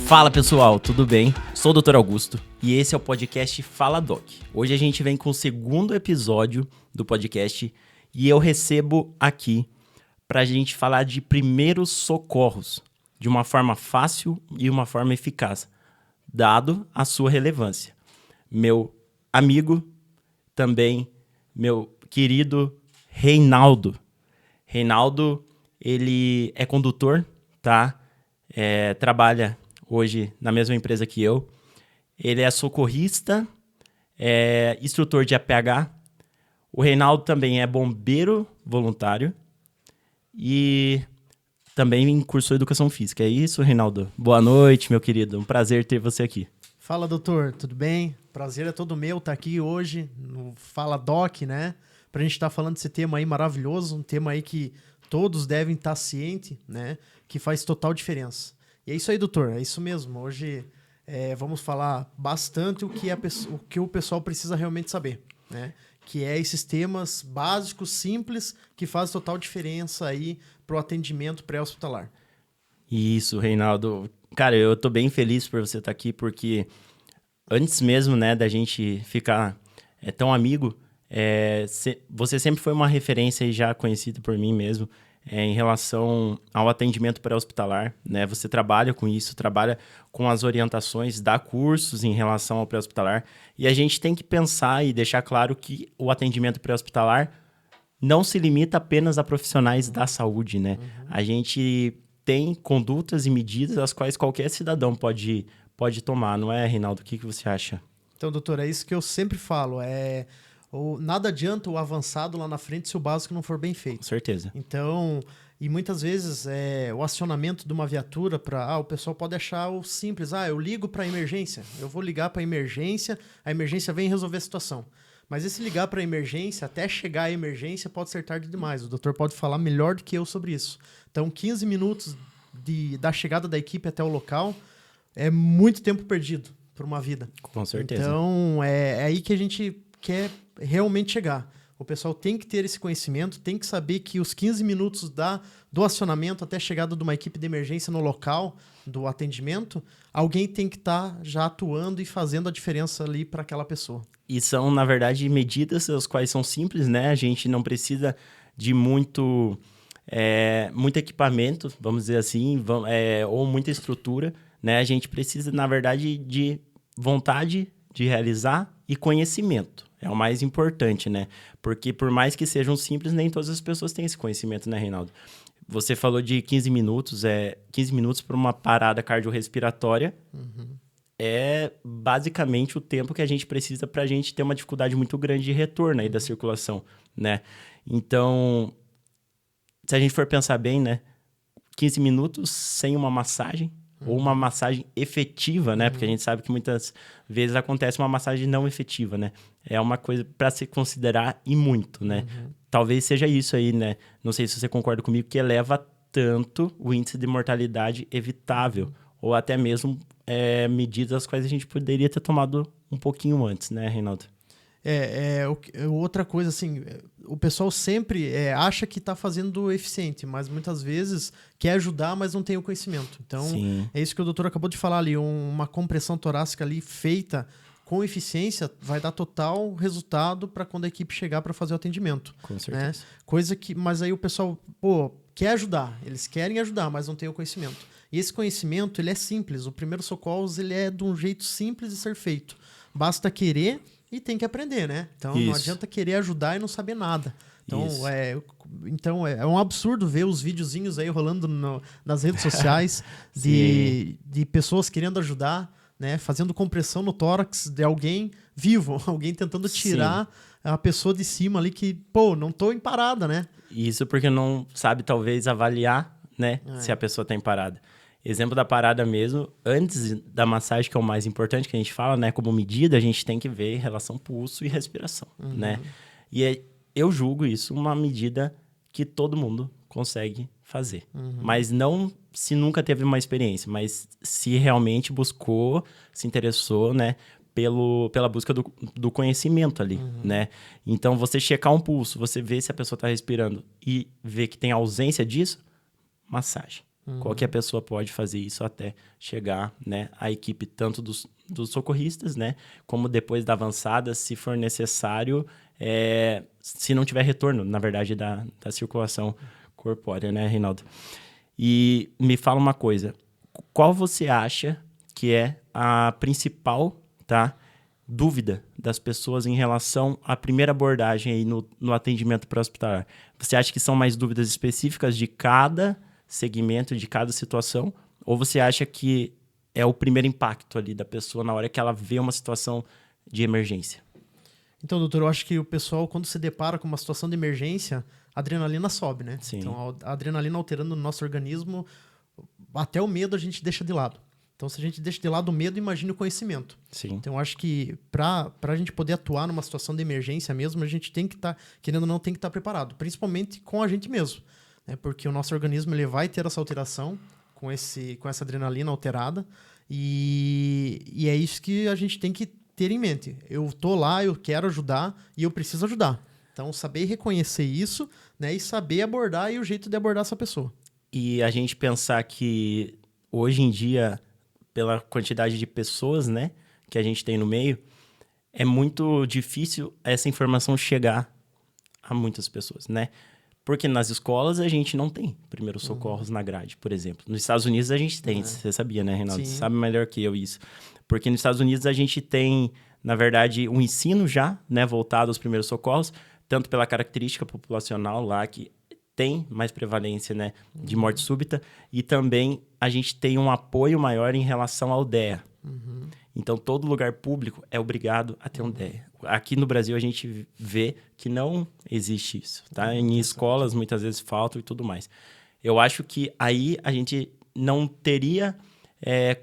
Fala pessoal, tudo bem? Sou o Dr. Augusto e esse é o podcast Fala Doc. Hoje a gente vem com o segundo episódio do podcast e eu recebo aqui pra gente falar de primeiros socorros de uma forma fácil e uma forma eficaz, dado a sua relevância. Meu amigo, também meu querido Reinaldo. Reinaldo, ele é condutor, tá? Trabalha hoje na mesma empresa que eu. Ele é socorrista, instrutor de APH. O Reinaldo também é bombeiro voluntário e também cursou Educação Física. É isso, Reinaldo? Boa noite, meu querido. Um prazer ter você aqui. Fala, doutor. Tudo bem? Prazer é todo meu estar aqui hoje no Fala Doc, né? Pra gente estar falando desse tema aí maravilhoso, um tema aí que todos devem estar cientes, né? Que faz total diferença. E é isso aí, doutor. É isso mesmo. Hoje vamos falar bastante o que o pessoal precisa realmente saber, né? Que é esses temas básicos, simples, que fazem total diferença aí pro atendimento pré-hospitalar. Isso, Reinaldo. Cara, eu tô bem feliz por você estar aqui, porque antes mesmo, né, da gente ficar tão amigo, você sempre foi uma referência e já conhecida por mim mesmo, em relação ao atendimento pré-hospitalar, né? Você trabalha com isso, trabalha com as orientações, dá cursos em relação ao pré-hospitalar, e a gente tem que pensar e deixar claro que o atendimento pré-hospitalar não se limita apenas a profissionais da saúde, né? A gente tem condutas e medidas as quais qualquer cidadão pode tomar, não é, Reinaldo? O que você acha? Então, doutor, é isso que eu sempre falo. Nada adianta o avançado lá na frente se o básico não for bem feito. Com certeza. Então, e muitas vezes o acionamento de uma viatura o pessoal pode achar o simples. Eu ligo para a emergência. Eu vou ligar para a emergência vem resolver a situação. Mas esse ligar para a emergência, até chegar à emergência, pode ser tarde demais. O doutor pode falar melhor do que eu sobre isso. Então, 15 minutos da chegada da equipe até o local é muito tempo perdido por uma vida. Com certeza. Então, é aí que a gente quer realmente chegar. O pessoal tem que ter esse conhecimento, tem que saber que os 15 minutos do acionamento até a chegada de uma equipe de emergência no local do atendimento, alguém tem que estar já atuando e fazendo a diferença ali para aquela pessoa. E são, na verdade, medidas as quais são simples, né? A gente não precisa de muito equipamento, vamos dizer assim, ou muita estrutura, né? A gente precisa, na verdade, de vontade de realizar e conhecimento. É o mais importante, né? Porque por mais que sejam simples, nem todas as pessoas têm esse conhecimento, né, Reinaldo? Você falou de 15 minutos, 15 minutos para uma parada cardiorrespiratória. É basicamente o tempo que a gente precisa para a gente ter uma dificuldade muito grande de retorno aí da circulação, né? Então, se a gente for pensar bem, né? 15 minutos sem uma massagem, ou uma massagem efetiva, né? Porque a gente sabe que muitas vezes acontece uma massagem não efetiva, né? É uma coisa para se considerar e muito, né? Talvez seja isso aí, né? Não sei se você concorda comigo, que eleva tanto o índice de mortalidade evitável, ou até mesmo medidas as quais a gente poderia ter tomado um pouquinho antes, né, Reinaldo? Outra coisa, assim, o pessoal sempre acha que está fazendo eficiente, mas muitas vezes quer ajudar, mas não tem o conhecimento. Então, Sim. É isso que o doutor acabou de falar ali, uma compressão torácica ali feita com eficiência vai dar total resultado para quando a equipe chegar para fazer o atendimento. Com certeza. Né? Mas aí o pessoal, quer ajudar, eles querem ajudar, mas não tem o conhecimento. E esse conhecimento, ele é simples, o primeiro socorros, ele é de um jeito simples de ser feito. Basta querer e tem que aprender, né? Então Isso. Não adianta querer ajudar e não saber nada. Então é um absurdo ver os videozinhos aí rolando nas redes sociais de pessoas querendo ajudar, né? Fazendo compressão no tórax de alguém vivo, alguém tentando tirar a pessoa de cima ali que, não tô em parada, né? Isso porque não sabe talvez avaliar, né, se a pessoa tá em parada. Exemplo da parada mesmo, antes da massagem, que é o mais importante que a gente fala, né? Como medida, a gente tem que ver relação pulso e respiração, né? E eu julgo isso uma medida que todo mundo consegue fazer. Mas não se nunca teve uma experiência, mas se realmente buscou, se interessou, né? Pela busca do conhecimento ali, né? Então, você checar um pulso, você vê se a pessoa está respirando e ver que tem ausência disso, massagem. Qualquer pessoa pode fazer isso até chegar, né, a equipe tanto dos socorristas, né, como depois da avançada, se for necessário, se não tiver retorno, na verdade, da circulação corpórea, né, Reinaldo? E me fala uma coisa, qual você acha que é a principal, tá, dúvida das pessoas em relação à primeira abordagem aí no atendimento pré-hospitalar? Você acha que são mais dúvidas específicas de cada segmento, de cada situação? Ou você acha que é o primeiro impacto ali da pessoa na hora que ela vê uma situação de emergência? Então, doutor, eu acho que o pessoal, quando se depara com uma situação de emergência, a adrenalina sobe, né? Sim. Então, a adrenalina alterando no nosso organismo, até o medo a gente deixa de lado. Então, se a gente deixa de lado o medo, imagine o conhecimento. Sim. Então, eu acho que para a gente poder atuar numa situação de emergência mesmo, a gente tem que estar, querendo ou não, tem que estar preparado. Principalmente com a gente mesmo. Né? Porque o nosso organismo ele vai ter essa alteração com essa adrenalina alterada. E é isso que a gente tem que ter em mente. Eu tô lá, eu quero ajudar e eu preciso ajudar. Então, saber reconhecer isso, né? E saber abordar e o jeito de abordar essa pessoa. E a gente pensar que hoje em dia, pela quantidade de pessoas, né, que a gente tem no meio, é muito difícil essa informação chegar a muitas pessoas, né? Porque nas escolas a gente não tem primeiros socorros na grade, por exemplo. Nos Estados Unidos a gente tem, você sabia, né, Reinaldo? Sim. Você sabe melhor que eu isso. Porque nos Estados Unidos a gente tem, na verdade, um ensino já, né, voltado aos primeiros socorros, tanto pela característica populacional lá, que tem mais prevalência, né, de morte súbita, e também a gente tem um apoio maior em relação ao DEA. Então, todo lugar público é obrigado a ter um DEA. Aqui no Brasil, a gente vê que não existe isso, tá? Em escolas, muitas vezes faltam e tudo mais. Eu acho que aí a gente não teria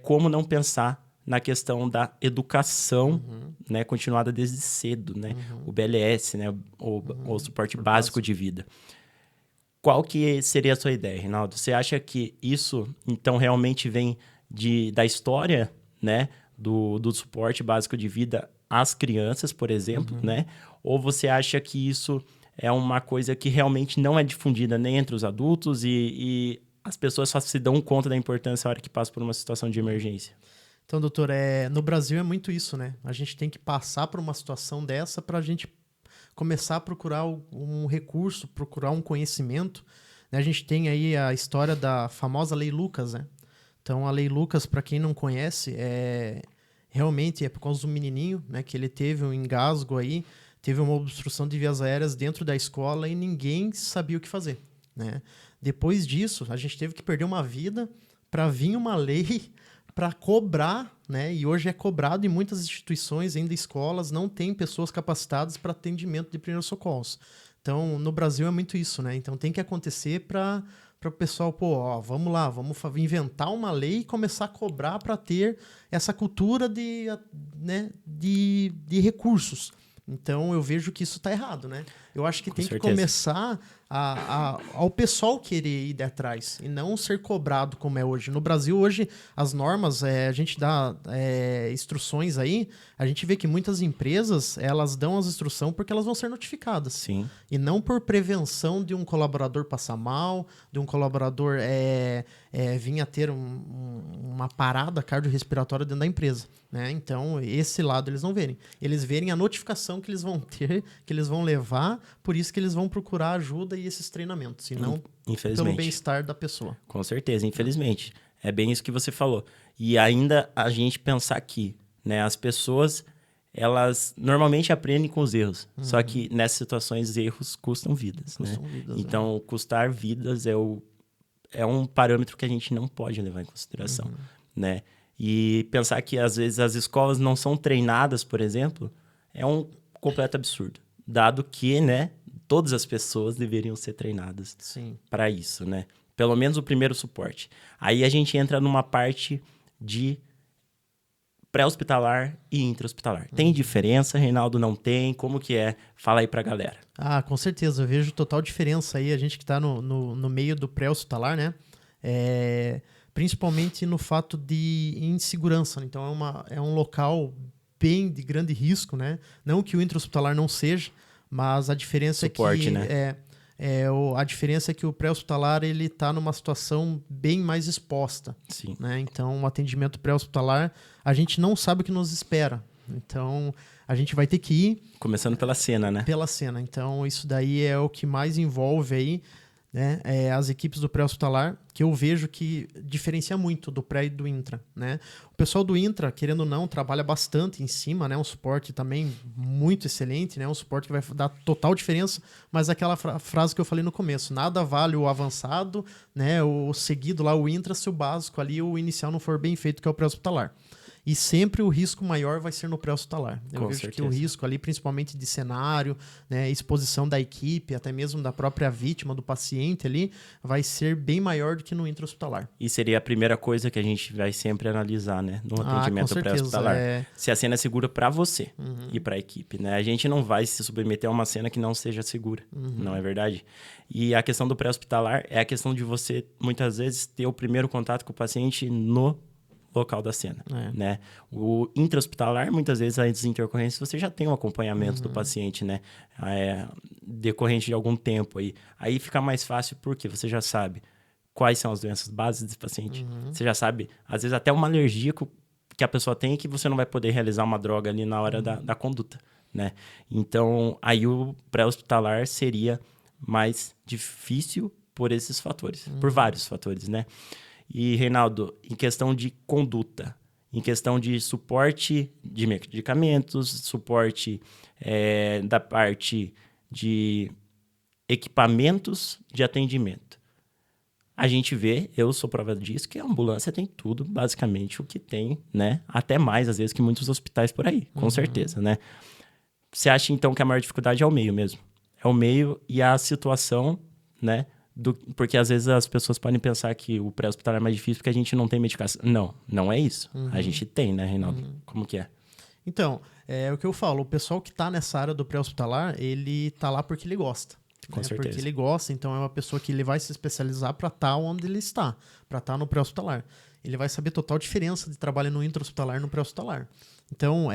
como não pensar na questão da educação, né, continuada desde cedo, né? O BLS, né, o suporte básico de vida. Qual que seria a sua ideia, Reinaldo? Você acha que isso, então, realmente vem da história, né, do suporte básico de vida às crianças, por exemplo, né? Ou você acha que isso é uma coisa que realmente não é difundida nem entre os adultos e as pessoas só se dão conta da importância na hora que passam por uma situação de emergência? Então, doutor, no Brasil é muito isso, né? A gente tem que passar por uma situação dessa para a gente começar a procurar um recurso, procurar um conhecimento. A gente tem aí a história da famosa Lei Lucas, né? Então, a Lei Lucas, para quem não conhece, realmente é por causa do menininho, né? Que ele teve um engasgo aí, teve uma obstrução de vias aéreas dentro da escola e ninguém sabia o que fazer, né? Depois disso, a gente teve que perder uma vida para vir uma lei para cobrar, né? E hoje é cobrado em muitas instituições, ainda escolas, não tem pessoas capacitadas para atendimento de primeiros socorros. Então, no Brasil é muito isso, né? Então, tem que acontecer para o pessoal, vamos lá, vamos inventar uma lei e começar a cobrar para ter essa cultura de recursos. Então, eu vejo que isso está errado, né? Eu acho que tem que começar ao pessoal querer ir atrás e não ser cobrado como é hoje. No Brasil, hoje, as normas, a gente dá instruções aí, a gente vê que muitas empresas, elas dão as instruções porque elas vão ser notificadas. Sim. E não por prevenção de um colaborador passar mal, de um colaborador vir a ter uma parada cardiorrespiratória dentro da empresa, né? Então, esse lado eles não verem. Eles verem a notificação que eles vão ter, que eles vão levar, por isso que eles vão procurar ajuda e esses treinamentos, e não pelo bem-estar da pessoa. Com certeza, infelizmente. É bem isso que você falou. E ainda a gente pensar aqui, né? As pessoas, elas normalmente aprendem com os erros. Só que nessas situações, erros custam vidas, né? Então, custar vidas é um parâmetro que a gente não pode levar em consideração, né? E pensar que, às vezes, as escolas não são treinadas, por exemplo, é um completo absurdo. Dado que, né, todas as pessoas deveriam ser treinadas para isso, né? Pelo menos o primeiro suporte. Aí a gente entra numa parte de pré-hospitalar e intra-hospitalar. Tem diferença, Reinaldo? Não tem? Como que é? Fala aí pra galera. Ah, com certeza. Eu vejo total diferença aí. A gente que está no meio do pré-hospitalar, né? Principalmente no fato de insegurança. Então, é um local bem de grande risco, né? Não que o intra-hospitalar não seja, mas a diferença suporte, é que né? A diferença é que o pré-hospitalar ele está numa situação bem mais exposta. Sim. Né? Então, o atendimento pré-hospitalar, a gente não sabe o que nos espera. Então, a gente vai ter que ir... Começando pela cena, né? Pela cena. Então, isso daí é o que mais envolve aí, né? As equipes do pré-hospitalar, que eu vejo que diferencia muito do pré e do intra, né? O pessoal do intra, querendo ou não, trabalha bastante em cima, né? Um suporte também muito excelente, né? Um suporte que vai dar total diferença, mas aquela frase que eu falei no começo, nada vale o avançado, né? O seguido lá, o intra, se o básico ali, o inicial não for bem feito, que é o pré-hospitalar. E sempre o risco maior vai ser no pré-hospitalar. Eu vejo que o risco ali, principalmente de cenário, né, exposição da equipe, até mesmo da própria vítima, do paciente ali, vai ser bem maior do que no intra-hospitalar. E seria a primeira coisa que a gente vai sempre analisar, né? No atendimento pré-hospitalar. Se a cena é segura para você e para a equipe, né? A gente não vai se submeter a uma cena que não seja segura, não é verdade? E a questão do pré-hospitalar é a questão de você, muitas vezes, ter o primeiro contato com o paciente no local da cena, né? O intra-hospitalar, muitas vezes, antes das intercorrências, você já tem um acompanhamento do paciente, né? Decorrente de algum tempo aí. Aí fica mais fácil porque você já sabe quais são as doenças básicas desse paciente. Você já sabe, às vezes, até uma alergia que a pessoa tem que você não vai poder realizar uma droga ali na hora da conduta, né? Então, aí o pré-hospitalar seria mais difícil por esses fatores, por vários fatores, né? E, Reinaldo, em questão de conduta, em questão de suporte de medicamentos, suporte da parte de equipamentos de atendimento. A gente vê, eu sou prova disso, que a ambulância tem tudo, basicamente, o que tem, né? Até mais, às vezes, que muitos hospitais por aí, com certeza, né? Você acha, então, que a maior dificuldade é o meio mesmo? É o meio e a situação, né? Porque às vezes as pessoas podem pensar que o pré-hospitalar é mais difícil porque a gente não tem medicação. Não é isso. A gente tem, né, Reinaldo? Como que é? Então, é o que eu falo, o pessoal que está nessa área do pré-hospitalar, ele tá lá porque ele gosta. Com certeza. Porque ele gosta, então é uma pessoa que ele vai se especializar para estar onde ele está, para estar no pré-hospitalar. Ele vai saber total diferença de trabalho no intra-hospitalar e no pré-hospitalar. Então,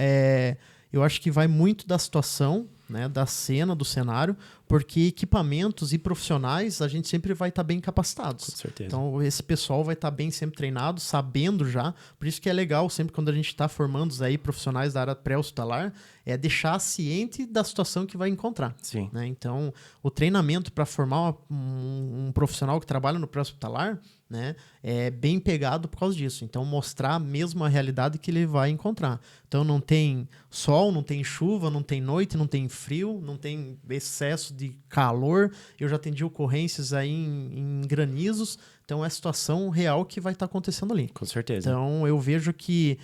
eu acho que vai muito da situação, né, da cena, do cenário, porque equipamentos e profissionais a gente sempre vai estar bem capacitados. Com certeza. Então, esse pessoal vai estar bem sempre treinado, sabendo já. Por isso que é legal sempre quando a gente está formando aí profissionais da área pré-hospitalar, é deixar ciente da situação que vai encontrar. Sim. Né? Então, o treinamento para formar um profissional que trabalha no pré-hospitalar, né, é bem pegado por causa disso. Então, mostrar mesmo a realidade que ele vai encontrar. Então, não tem sol, não tem chuva, não tem noite, não tem frio, não tem excesso de calor. Eu já atendi ocorrências aí em granizos. Então, é a situação real que vai estar acontecendo ali. Com certeza. Então, eu vejo que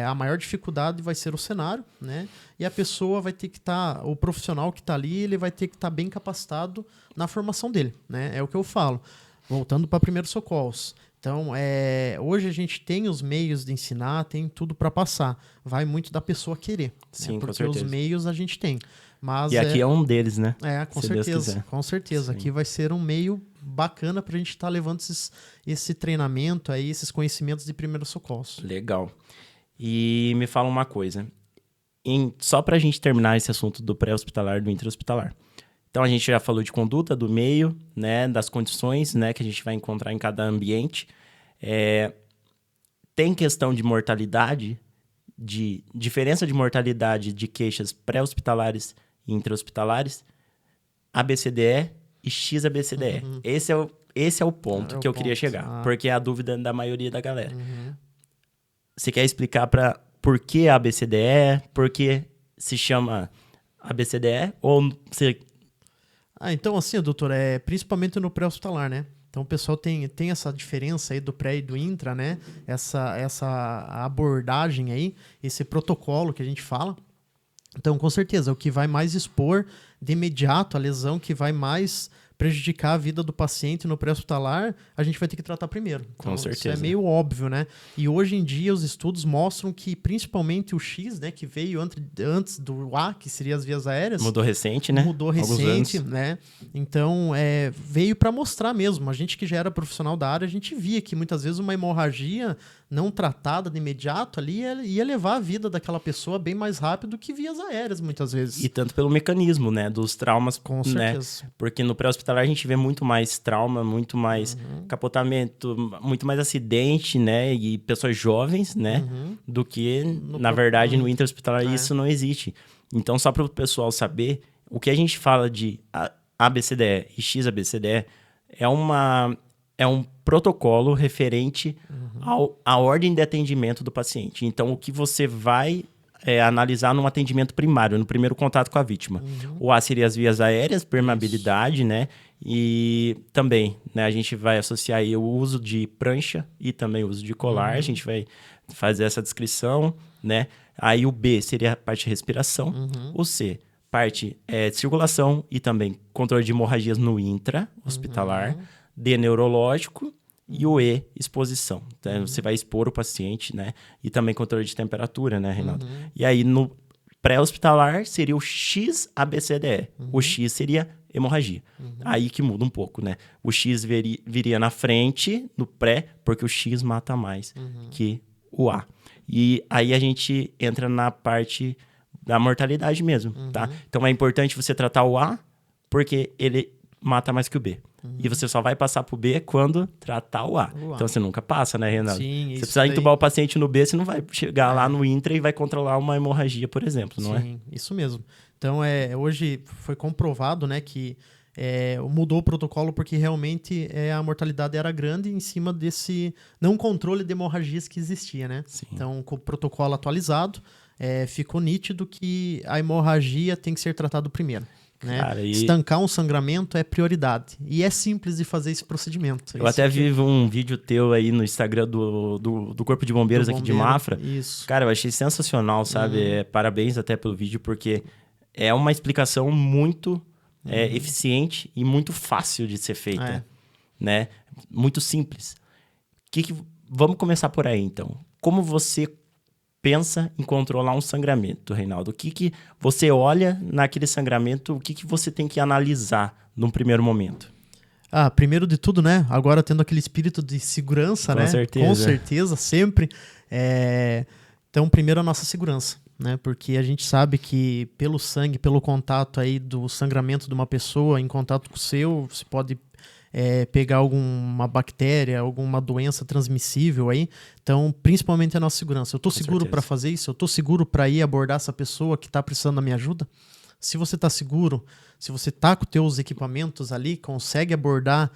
a maior dificuldade vai ser o cenário, né? E a pessoa vai ter que estar, o profissional que está ali, ele vai ter que estar bem capacitado na formação dele, né? É o que eu falo. Voltando para primeiros socorros. Então, hoje a gente tem os meios de ensinar, tem tudo para passar. Vai muito da pessoa querer. Sim, né? com Porque certeza. os meios a gente tem. Mas e aqui é um deles, né? Com Se Deus certeza. quiser. Com certeza. Sim. Aqui vai ser um meio bacana para a gente estar levando esse treinamento, aí, esses conhecimentos de primeiros socorros. Legal. E me fala uma coisa. Só para a gente terminar esse assunto do pré-hospitalar e do intra-hospitalar. Então, a gente já falou de conduta, do meio, né, das condições, né, que a gente vai encontrar em cada ambiente. Tem questão de mortalidade, de diferença de mortalidade de queixas pré-hospitalares e intra-hospitalares, ABCDE e XABCDE. Esse é o ponto que eu queria chegar, porque é a dúvida da maioria da galera. Você quer explicar por que ABCDE, por que se chama ABCDE, ou você... Então, assim, doutor, principalmente no pré-hospitalar, né? Então, o pessoal tem essa diferença aí do pré e do intra, né? Essa abordagem aí, esse protocolo que a gente fala. Então, com certeza, o que vai mais expor de imediato a lesão, que vai mais prejudicar a vida do paciente no pré-hospitalar, a gente vai ter que tratar primeiro. Então, com certeza. Isso é meio óbvio, né? E hoje em dia os estudos mostram que principalmente o X, né, que veio antes do A, que seria as vias aéreas... Mudou recente, né? Mudou recente, né? Então, veio para mostrar mesmo. A gente que já era profissional da área, a gente via que muitas vezes uma hemorragia não tratada de imediato ali, ia levar a vida daquela pessoa bem mais rápido que vias aéreas, muitas vezes. E tanto pelo mecanismo, né, dos traumas, Com né? certeza. Porque no pré-hospitalar a gente vê muito mais trauma, muito mais capotamento, muito mais acidente, né, e pessoas jovens, né, do que, na verdade, no intra-hospitalar isso não existe. Então, só para o pessoal saber, o que a gente fala de ABCDE e XABCDE é um protocolo referente à ordem de atendimento do paciente. Então, o que você vai analisar num atendimento primário, no primeiro contato com a vítima. O A seria as vias aéreas, permeabilidade, né? E também, né, a gente vai associar aí o uso de prancha e também o uso de colar. A gente vai fazer essa descrição, né? Aí o B seria a parte de respiração. O C, parte de circulação e também controle de hemorragias no intra-hospitalar. D, neurológico. E o E, exposição. Então, você vai expor o paciente, né? E também controle de temperatura, né, Renato? E aí, no pré-hospitalar, seria o XABCDE. O X seria hemorragia. Aí que muda um pouco, né? O X viria na frente, no pré, porque o X mata mais que o A. E aí, a gente entra na parte da mortalidade mesmo, tá? Então, é importante você tratar o A, porque ele mata mais que o B. E você só vai passar pro B quando tratar o A. Então, você nunca passa, né, Renato? Sim, você isso precisar entubar o paciente no B, você não vai chegar lá no intra e vai controlar uma hemorragia, por exemplo, não é? Sim, isso mesmo. Então, hoje foi comprovado, né, que mudou o protocolo porque realmente a mortalidade era grande em cima desse não controle de hemorragias que existia, né? Sim. Então, com o protocolo atualizado, ficou nítido que a hemorragia tem que ser tratada primeiro. Né? Cara, Estancar um sangramento é prioridade. E é simples de fazer esse procedimento. Eu até vi um vídeo teu aí no Instagram do Corpo de Bombeiros aqui de Mafra. Isso. Cara, eu achei sensacional, sabe? Parabéns até pelo vídeo, porque é uma explicação muito eficiente e muito fácil de ser feita. Né? Muito simples. Vamos começar por aí, então. Como você pensa em controlar um sangramento, Reinaldo? O que você olha naquele sangramento? O que você tem que analisar num primeiro momento? Primeiro de tudo, né? Agora tendo aquele espírito de segurança, né? Com certeza, sempre. Então, primeiro a nossa segurança, né? Porque a gente sabe que pelo sangue, pelo contato aí do sangramento de uma pessoa em contato com o seu, você pode pegar alguma bactéria, alguma doença transmissível aí. Então, principalmente a nossa segurança. Eu estou seguro para fazer isso? Eu estou seguro para ir abordar essa pessoa que está precisando da minha ajuda? Se você está seguro, se você está com os teus equipamentos ali, consegue abordar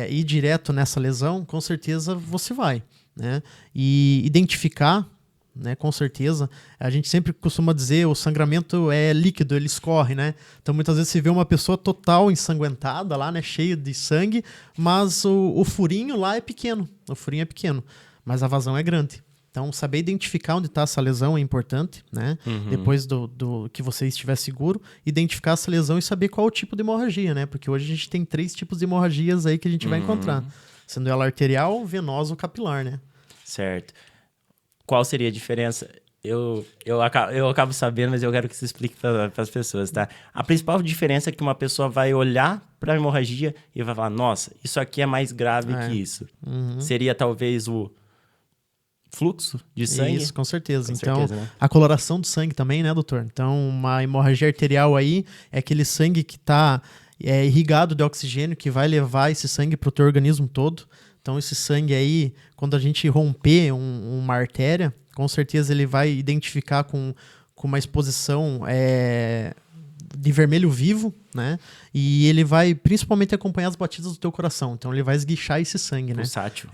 ir direto nessa lesão, com certeza você vai, né? E identificar, né, com certeza. A gente sempre costuma dizer o sangramento é líquido, ele escorre, né? Então muitas vezes você vê uma pessoa total ensanguentada lá, né, cheio de sangue, mas o furinho lá é pequeno. O furinho é pequeno, mas a vazão é grande. Então saber identificar onde está essa lesão é importante, né? Depois do que você estiver seguro, identificar essa lesão e saber qual o tipo de hemorragia, né? Porque hoje a gente tem 3 tipos de hemorragias aí que a gente vai encontrar, sendo ela arterial, venosa ou capilar, né? Certo. Qual seria a diferença? Eu acabo sabendo, mas eu quero que você explique para as pessoas, tá? A principal diferença é que uma pessoa vai olhar para a hemorragia e vai falar, nossa, isso aqui é mais grave que isso. Seria talvez o fluxo de sangue? Isso, com certeza. Com então, certeza, né? A coloração do sangue também, né, doutor? Então, uma hemorragia arterial aí é aquele sangue que está irrigado de oxigênio, que vai levar esse sangue para o teu organismo todo. Então, esse sangue aí, quando a gente romper uma artéria, com certeza ele vai identificar com uma exposição de vermelho vivo, né? E ele vai principalmente acompanhar as batidas do teu coração. Então, ele vai esguichar esse sangue, né? Pulsátil.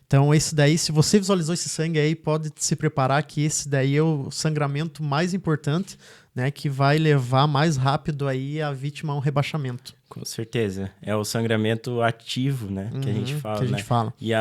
Então, esse daí, se você visualizou esse sangue aí, pode se preparar que esse daí é o sangramento mais importante, né? Que vai levar mais rápido aí a vítima a um rebaixamento. Com certeza. É o sangramento ativo, né? Que a gente fala, que a gente fala. E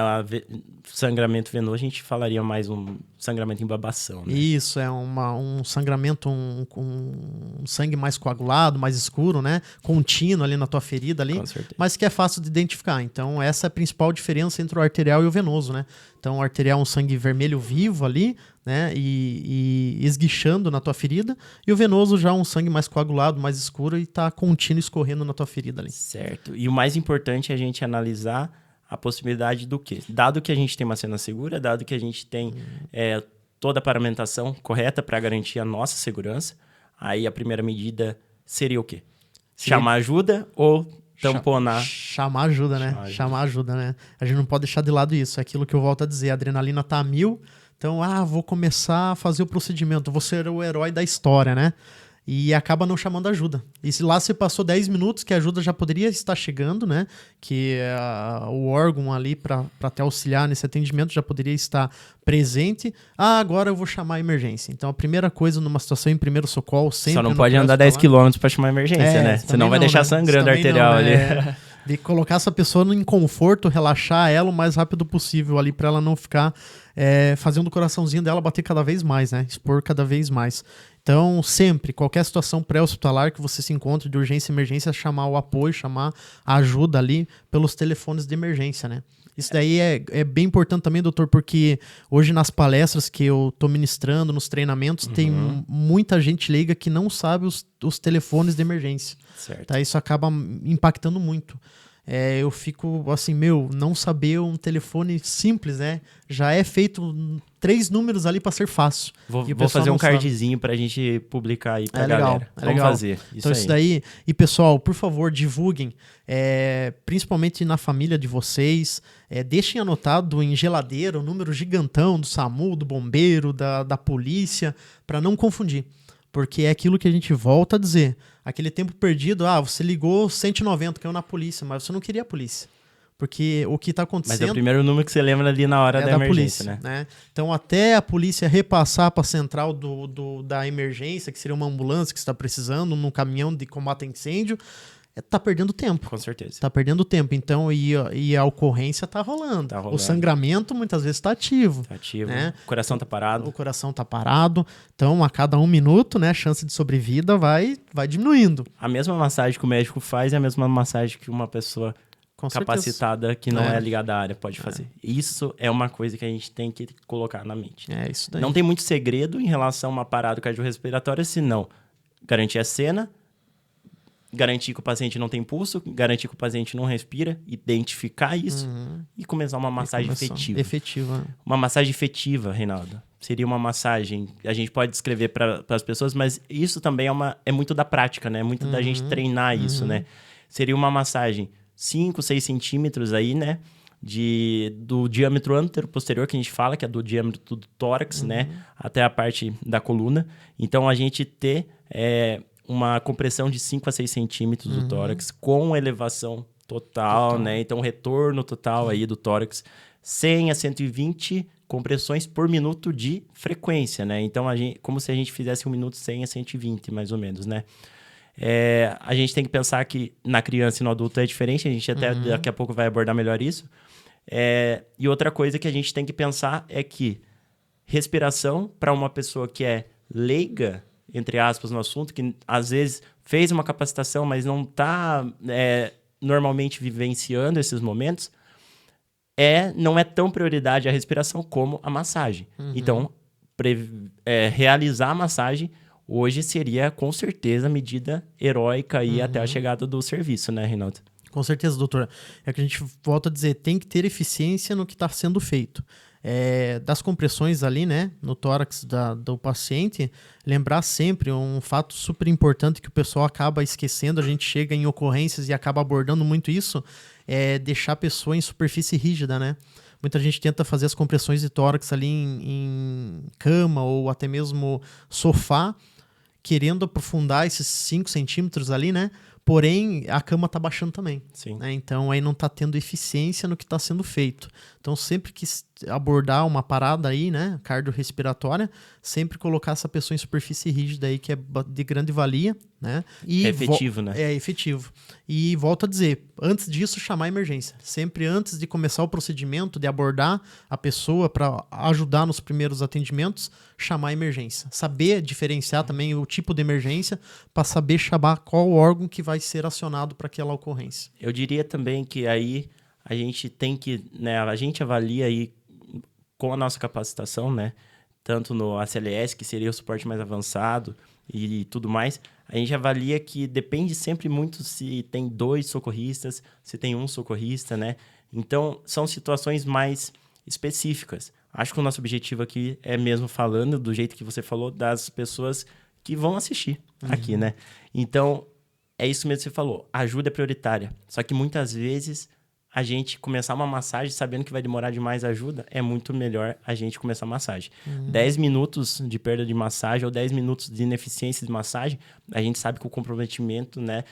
sangramento venoso, a gente falaria mais um sangramento em babação, né? Isso, é um sangramento, um sangue mais coagulado, mais escuro, né? Contínuo ali na tua ferida ali. Com certeza. Mas que é fácil de identificar. Então, essa é a principal diferença entre o arterial e o venoso, né? Então, o arterial é um sangue vermelho vivo ali, né? E esguichando na tua ferida. E o venoso já é um sangue mais coagulado, mais escuro e tá contínuo escorrendo na tua ferida ali. Certo. E o mais importante é a gente analisar a possibilidade do quê? Dado que a gente tem uma cena segura, dado que a gente tem toda a paramentação correta para garantir a nossa segurança, aí a primeira medida seria o quê? Chamar ajuda ou tamponar? Chamar ajuda, né? Chamar ajuda, né? A gente não pode deixar de lado isso. É aquilo que eu volto a dizer. A adrenalina tá a 1000. Então, vou começar a fazer o procedimento. Vou ser o herói da história, né? E acaba não chamando ajuda. E se lá você passou 10 minutos, que a ajuda já poderia estar chegando, né? Que o órgão ali para até auxiliar nesse atendimento já poderia estar presente. Agora eu vou chamar a emergência. Então a primeira coisa numa situação em primeiro socorro sempre... Só não pode andar 10 km para chamar a emergência, né? Senão vai deixar sangrando a arterial ali. De colocar essa pessoa em conforto, relaxar ela o mais rápido possível ali para ela não ficar fazendo o coraçãozinho dela bater cada vez mais, né? Expor cada vez mais. Então, sempre, qualquer situação pré-hospitalar que você se encontre de urgência e emergência, chamar o apoio, chamar a ajuda ali pelos telefones de emergência, né? Isso daí é bem importante também, doutor, porque hoje nas palestras que eu tô ministrando, nos treinamentos, tem muita gente leiga que não sabe os telefones de emergência. Certo. Tá? Isso acaba impactando muito. Eu fico assim, não saber um telefone simples, né? Já é feito 3 números ali para ser fácil. Vou fazer um cardzinho pra gente publicar aí pra galera. Vamos fazer. Então isso daí. E pessoal, por favor, divulguem, principalmente na família de vocês. Deixem anotado em geladeira o número gigantão do SAMU, do bombeiro, da polícia, para não confundir. Porque é aquilo que a gente volta a dizer. Aquele tempo perdido, você ligou 190, caiu na polícia, mas você não queria a polícia. Porque o que está acontecendo... Mas é o primeiro número que você lembra ali na hora da emergência, polícia, né? Então, até a polícia repassar para a central da emergência, que seria uma ambulância que está precisando, num caminhão de combate a incêndio, tá perdendo tempo. Com certeza. Tá perdendo tempo. Então, e a ocorrência tá rolando. O sangramento muitas vezes tá ativo. Tá ativo. Né? O coração tá parado. O coração tá parado. Então, a cada 1 minuto, né, a chance de sobrevida vai diminuindo. A mesma massagem que o médico faz é a mesma massagem que uma pessoa capacitada que não é ligada à área pode fazer. Isso é uma coisa que a gente tem que colocar na mente. Isso daí. Não tem muito segredo em relação a uma parada cardiorrespiratória, senão garantir a cena, garantir que o paciente não tem pulso, garantir que o paciente não respira, identificar isso e começar uma massagem efetiva. Uma massagem efetiva, Reinaldo. Seria uma massagem, a gente pode descrever para as pessoas, mas isso também é muito da prática, né? É muito da gente treinar isso, né? Seria uma massagem 5, 6 centímetros aí, né? Do diâmetro antero-posterior, que a gente fala, que é do diâmetro do tórax, né? Até a parte da coluna. Então, a gente ter uma compressão de 5 a 6 centímetros do tórax com elevação total, né? Então, retorno total aí do tórax, 100 a 120 compressões por minuto de frequência, né? Então, como se a gente fizesse 1 minuto 100 a 120, mais ou menos, né? A gente tem que pensar que na criança e no adulto é diferente, a gente até daqui a pouco vai abordar melhor isso. E outra coisa que a gente tem que pensar é que respiração para uma pessoa que é leiga, entre aspas, no assunto, que às vezes fez uma capacitação, mas não está normalmente vivenciando esses momentos, não é tão prioridade a respiração como a massagem. Então, realizar a massagem hoje seria, com certeza, medida heróica aí até a chegada do serviço, né, Reinaldo? Com certeza, doutora. É que a gente volta a dizer, tem que ter eficiência no que está sendo feito. Das compressões ali, né, no tórax do paciente, lembrar sempre um fato super importante que o pessoal acaba esquecendo, a gente chega em ocorrências e acaba abordando muito isso, deixar a pessoa em superfície rígida, né? Muita gente tenta fazer as compressões de tórax ali em cama ou até mesmo sofá, querendo aprofundar esses 5 centímetros ali, né? Porém, a cama tá baixando também. Sim. Né? Então, aí não tá tendo eficiência no que está sendo feito. Então, sempre que abordar uma parada aí, né, cardiorrespiratória, sempre colocar essa pessoa em superfície rígida aí, que é de grande valia, né? E é efetivo, né? É efetivo. E volto a dizer, antes disso, chamar a emergência. Sempre antes de começar o procedimento, de abordar a pessoa para ajudar nos primeiros atendimentos, chamar a emergência. Saber diferenciar também o tipo de emergência para saber chamar qual órgão que vai ser acionado para aquela ocorrência. Eu diria também que aí a gente tem que, né, a gente avalia aí com a nossa capacitação, né, tanto no ACLS, que seria o suporte mais avançado, e tudo mais, a gente avalia que depende sempre muito se tem 2 socorristas, se tem 1 socorrista, né? Então, são situações mais específicas. Acho que o nosso objetivo aqui é mesmo falando do jeito que você falou, das pessoas que vão assistir aqui, né? Então, é isso mesmo que você falou. A ajuda é prioritária. Só que muitas vezes a gente começar uma massagem sabendo que vai demorar demais a ajuda, é muito melhor a gente começar a massagem. 10 minutos de perda de massagem ou 10 minutos de ineficiência de massagem, a gente sabe que o comprometimento, né,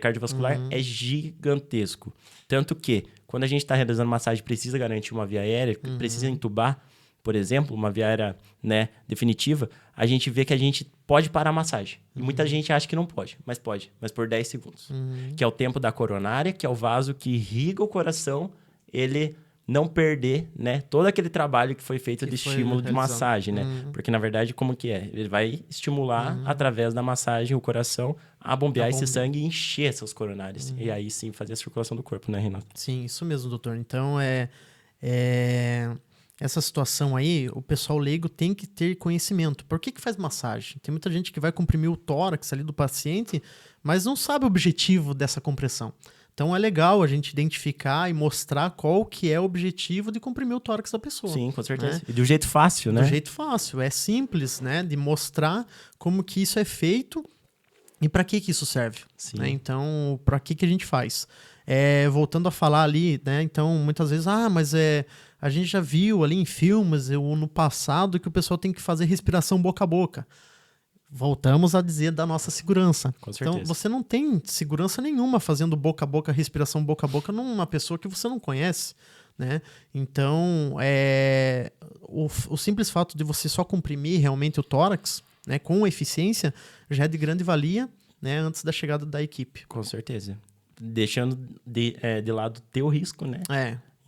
cardiovascular é gigantesco. Tanto que, quando a gente está realizando massagem precisa garantir uma via aérea, precisa entubar, por exemplo, uma via aérea, né, definitiva, a gente vê que a gente pode parar a massagem. E muita gente acha que não pode, mas por 10 segundos. Que é o tempo da coronária, que é o vaso que irriga o coração, ele não perder, né, todo aquele trabalho que foi feito de estímulo de massagem, né? Porque, na verdade, como que é? Ele vai estimular, através da massagem, o coração a bombear esse sangue e encher essas coronárias. E aí, sim, fazer a circulação do corpo, né, Renato? Sim, isso mesmo, doutor. Então, essa situação aí, o pessoal leigo tem que ter conhecimento. Por que faz massagem? Tem muita gente que vai comprimir o tórax ali do paciente, mas não sabe o objetivo dessa compressão. Então é legal a gente identificar e mostrar qual que é o objetivo de comprimir o tórax da pessoa. Sim, com certeza. Né? E de um jeito fácil, né? Do jeito fácil, é simples, né? De mostrar como que isso é feito e para que isso serve. Né? Então, para que a gente faz? Voltando a falar ali, né? Então, muitas vezes, mas a gente já viu ali em filmes ou no passado que o pessoal tem que fazer respiração boca a boca. Voltamos a dizer da nossa segurança. Com certeza. Então, você não tem segurança nenhuma fazendo boca a boca, respiração boca a boca numa pessoa que você não conhece, né? Então, o simples fato de você só comprimir realmente o tórax, né, com eficiência, já é de grande valia, né, antes da chegada da equipe. Com certeza. Deixando de lado o teu risco, né?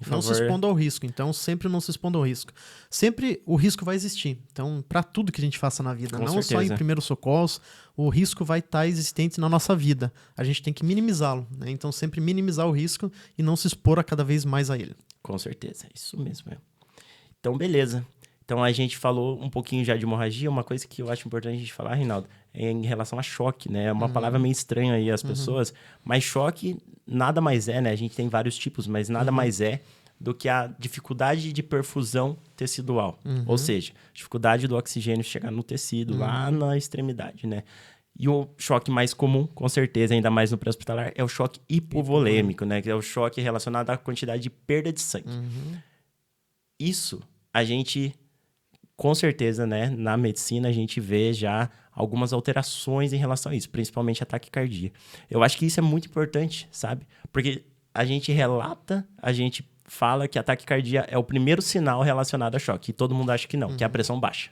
Não se expondo ao risco. Então, sempre não se expondo ao risco. Sempre o risco vai existir. Então, para tudo que a gente faça na vida, Com não certeza. só em primeiros socorros, o risco vai estar existente na nossa vida. A gente tem que minimizá-lo. Né? Então, sempre minimizar o risco e não se expor a cada vez mais a ele. Com certeza. Isso mesmo. Então, beleza. Então, a gente falou um pouquinho já de hemorragia. Uma coisa que eu acho importante a gente falar, Reinaldo, é em relação a choque, né? É uma palavra meio estranha aí às pessoas, mas choque nada mais é, né? A gente tem vários tipos, mas nada mais é do que a dificuldade de perfusão tecidual. Ou seja, dificuldade do oxigênio chegar no tecido, lá na extremidade, né? E o choque mais comum, com certeza, ainda mais no pré-hospitalar, é o choque hipovolêmico, né? Que é o choque relacionado à quantidade de perda de sangue. Isso, a gente, com certeza, né? Na medicina, a gente vê já algumas alterações em relação a isso, principalmente a taquicardia. Eu acho que isso é muito importante, sabe? Porque a gente relata, a gente fala que a taquicardia é o primeiro sinal relacionado a choque. E todo mundo acha que não, que é a pressão baixa.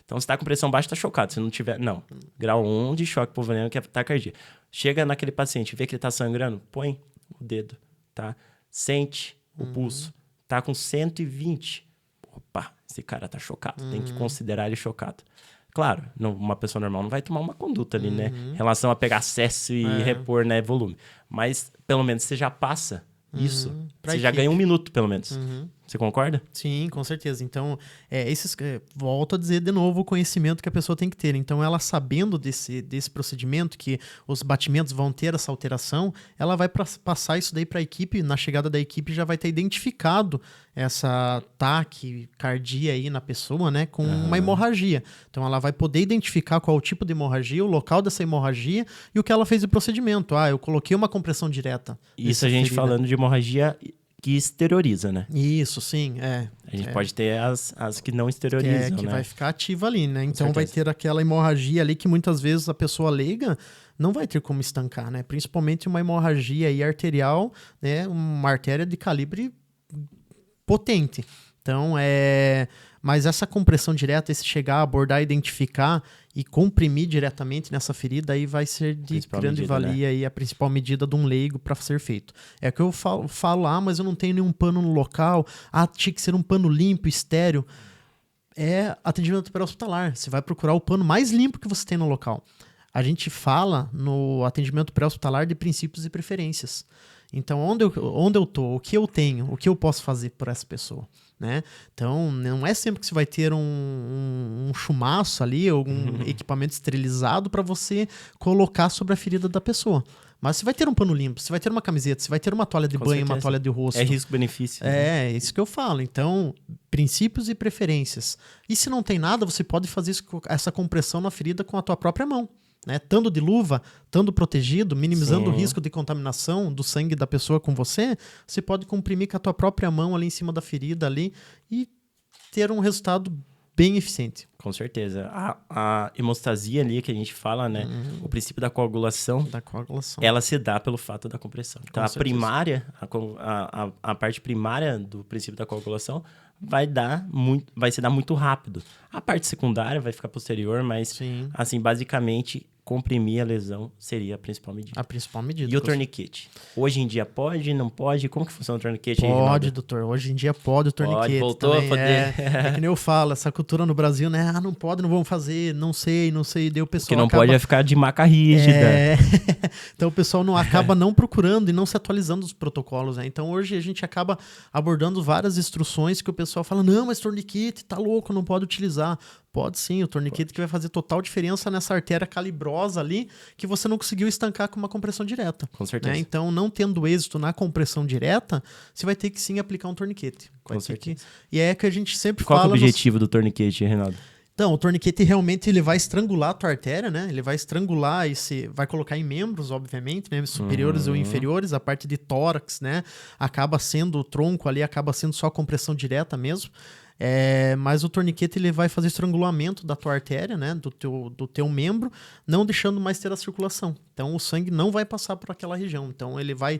Então, se tá com pressão baixa, tá chocado. Se não tiver... Não. Grau 1 de choque hipovolêmico é a taquicardia. Chega naquele paciente, vê que ele tá sangrando, põe o dedo, tá? Sente o pulso. Tá com 120. Opa, esse cara tá chocado. Tem que considerar ele chocado. Claro, uma pessoa normal não vai tomar uma conduta ali, né? Em relação a pegar acesso e repor, né, volume. Mas, pelo menos, você já passa isso. Você já ganha 1 minuto, pelo menos. Você concorda? Sim, com certeza. Então, volto a dizer de novo o conhecimento que a pessoa tem que ter. Então, ela sabendo desse procedimento, que os batimentos vão ter essa alteração, ela vai passar isso daí para a equipe. Na chegada da equipe já vai ter identificado essa taquicardia aí na pessoa, né, com uma hemorragia. Então, ela vai poder identificar qual o tipo de hemorragia, o local dessa hemorragia e o que ela fez de procedimento. Eu coloquei uma compressão direta. Isso a gente falando de hemorragia que exterioriza, né? Isso, sim, A gente pode ter as que não exteriorizam, que né? vai ficar ativa ali, né? Então vai ter aquela hemorragia ali que muitas vezes a pessoa leiga não vai ter como estancar, né? Principalmente uma hemorragia aí arterial, né? Uma artéria de calibre potente. Então, mas essa compressão direta, esse chegar, abordar, identificar e comprimir diretamente nessa ferida, aí vai ser de grande valia, né? E a principal medida de um leigo para ser feito. É que eu falo, mas eu não tenho nenhum pano no local, tinha que ser um pano limpo, estéreo. É atendimento pré-hospitalar. Você vai procurar o pano mais limpo que você tem no local. A gente fala no atendimento pré-hospitalar de princípios e preferências. Então, onde eu tô, o que eu tenho, o que eu posso fazer por essa pessoa? né? Então, não é sempre que você vai ter um chumaço ali, algum equipamento esterilizado para você colocar sobre a ferida da pessoa. Mas você vai ter um pano limpo, você vai ter uma camiseta, você vai ter uma toalha de Com banho, certeza. uma toalha de rosto. É risco-benefício. Né? É isso que eu falo. Então, princípios e preferências. E se não tem nada, você pode fazer essa compressão na ferida com a tua própria mão. Né? Estando de luva, estando protegido, minimizando o risco de contaminação do sangue da pessoa com você, você pode comprimir com a tua própria mão ali em cima da ferida ali e ter um resultado bem eficiente. Com certeza. A hemostasia ali que a gente fala, né? O princípio da coagulação, ela se dá pelo fato da compressão. Então, a primária, a parte primária do princípio da coagulação vai se dar muito rápido. A parte secundária vai ficar posterior, mas, assim, basicamente, comprimir a lesão seria a principal medida. A principal medida. E o torniquete? Hoje em dia pode, não pode? Como que funciona o torniquete? Pode, doutor. Hoje em dia pode o torniquete. Voltou também. a poder. É que nem eu falo, essa cultura no Brasil, né? Não pode, não vamos fazer, não sei. Daí o pessoal que não pode é ficar de maca rígida. Então o pessoal acaba não procurando e não se atualizando os protocolos, né? Então hoje a gente acaba abordando várias instruções que o pessoal fala, não, mas torniquete, tá louco, não pode utilizar. Pode sim, o torniquete que vai fazer total diferença nessa artéria calibrosa ali que você não conseguiu estancar com uma compressão direta. Com certeza. Né? Então, não tendo êxito na compressão direta, você vai ter que sim aplicar um torniquete. Com certeza. E é que a gente sempre fala... Qual é o objetivo do torniquete, Reinaldo? Então, o torniquete realmente ele vai estrangular a tua artéria, né? Ele vai estrangular vai colocar em membros, obviamente, né? Superiores ou inferiores, a parte de tórax, né? Acaba sendo o tronco ali, acaba sendo só compressão direta mesmo. Mas o torniquete ele vai fazer estrangulamento da tua artéria, né, do teu membro, não deixando mais ter a circulação. Então o sangue não vai passar por aquela região. Então ele vai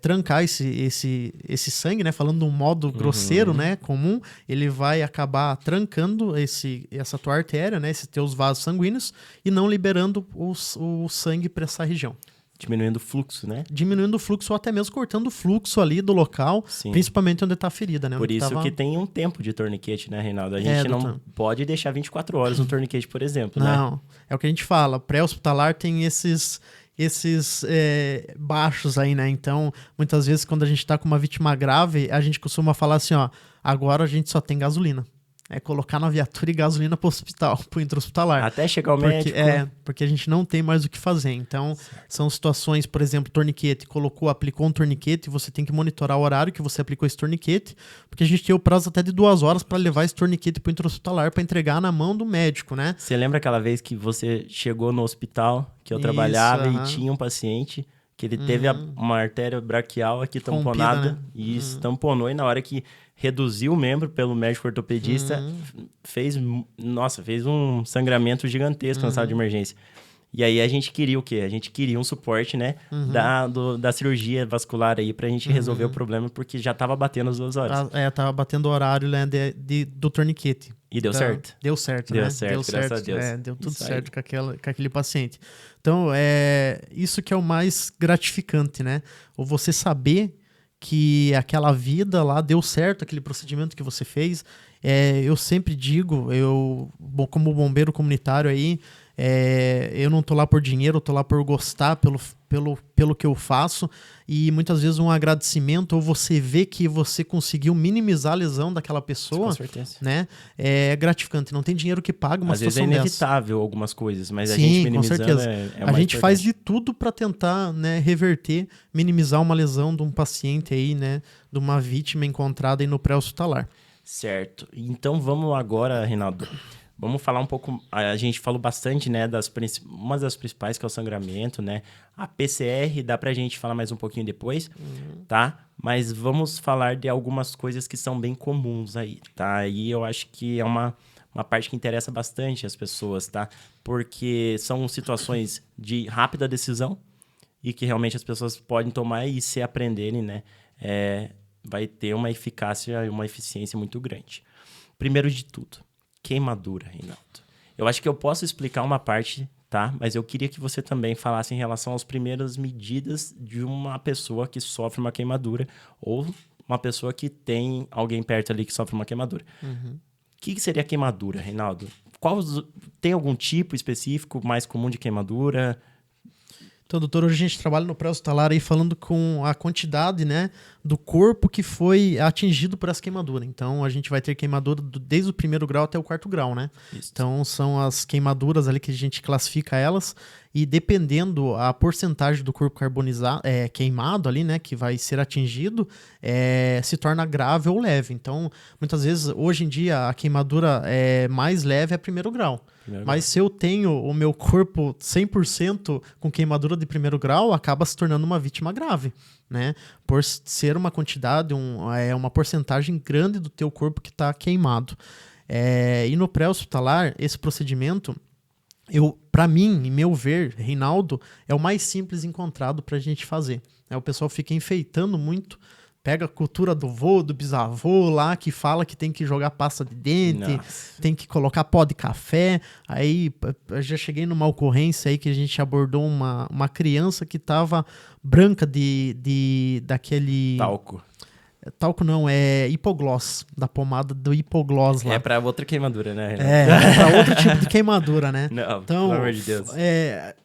trancar esse sangue, né, falando de um modo grosseiro, né, comum, ele vai acabar trancando essa tua artéria, né, esses teus vasos sanguíneos e não liberando o sangue para essa região. Diminuindo o fluxo, né? Diminuindo o fluxo ou até mesmo cortando o fluxo ali do local, principalmente onde está a ferida, né? Por isso que tem um tempo de torniquete, né, Reinaldo? A gente não pode deixar 24 horas no torniquete, por exemplo, né? Não, é o que a gente fala. Pré-hospitalar tem esses baixos aí, né? Então, muitas vezes, quando a gente está com uma vítima grave, a gente costuma falar assim, ó, agora a gente só tem gasolina. É colocar na viatura e gasolina pro hospital, pro intra-hospitalar. Até chegar o médico. Porque a gente não tem mais o que fazer. Então, são situações, por exemplo, torniquete, aplicou um torniquete, você tem que monitorar o horário que você aplicou esse torniquete, porque a gente tem o prazo até de 2 horas para levar esse torniquete pro intra-hospitalar para entregar na mão do médico, né? Você lembra aquela vez que você chegou no hospital, que eu trabalhava e tinha um paciente que ele teve uma artéria braquial aqui tamponada, né? E tamponou, e na hora que reduziu o membro pelo médico ortopedista, fez um sangramento gigantesco na sala de emergência. E aí a gente queria o quê? A gente queria um suporte, né, da cirurgia vascular aí pra gente resolver o problema, porque já tava batendo as 2 horas. Tava batendo o horário, né, do torniquete. E deu certo? Deu certo, né? Deu certo, graças a Deus. Deu tudo certo com aquele paciente. Então, isso que é o mais gratificante, né? Ou você saber que aquela vida lá deu certo, aquele procedimento que você fez. Eu sempre digo, como bombeiro comunitário aí, eu não tô lá por dinheiro, eu tô lá por gostar pelo que eu faço, e muitas vezes um agradecimento, ou você vê que você conseguiu minimizar a lesão daquela pessoa, com certeza, né? É gratificante, não tem dinheiro que pague uma situação dessa. Às vezes é inevitável algumas coisas, mas a gente minimizando com certeza. A gente faz de tudo para tentar, né, reverter, minimizar uma lesão de um paciente aí, né, de uma vítima encontrada aí no pré-hospitalar. Certo. Então vamos agora, Reinaldo, vamos falar um pouco, a gente falou bastante, né, uma das principais que é o sangramento, né, a PCR, dá pra gente falar mais um pouquinho depois, tá? Mas vamos falar de algumas coisas que são bem comuns aí, tá? E eu acho que é uma parte que interessa bastante as pessoas, tá? Porque são situações de rápida decisão e que realmente as pessoas podem tomar e se aprenderem, né, vai ter uma eficácia e uma eficiência muito grande. Primeiro de tudo, queimadura, Reinaldo. Eu acho que eu posso explicar uma parte, tá? Mas eu queria que você também falasse em relação às primeiras medidas de uma pessoa que sofre uma queimadura ou uma pessoa que tem alguém perto ali que sofre uma queimadura. O que seria queimadura, Reinaldo? Tem algum tipo específico mais comum de queimadura? Então, doutor, hoje a gente trabalha no pré-hospitalar aí falando com a quantidade, né, do corpo que foi atingido por essa queimadura. Então, a gente vai ter queimadura desde o 1º grau até o 4º grau, né? Isso. Então, são as queimaduras ali que a gente classifica elas e dependendo a porcentagem do corpo carbonizado, queimado ali, né, que vai ser atingido, se torna grave ou leve. Então, muitas vezes, hoje em dia, a queimadura mais leve é 1º grau. Mas se eu tenho o meu corpo 100% com queimadura de 1º grau, acaba se tornando uma vítima grave, né? Por ser uma quantidade, uma porcentagem grande do teu corpo que está queimado. E no pré-hospitalar, esse procedimento, para mim, em meu ver, Reinaldo, é o mais simples encontrado para a gente fazer. O pessoal fica enfeitando muito, pega a cultura do vô, do bisavô lá, que fala que tem que jogar pasta de dente, tem que colocar pó de café. Aí eu já cheguei numa ocorrência aí que a gente abordou uma criança que estava branca daquele... Talco não, é hipogloss, da pomada do hipogloss lá. É pra outra queimadura, né? Pra outro tipo de queimadura, né? Não, então, pelo amor de Deus.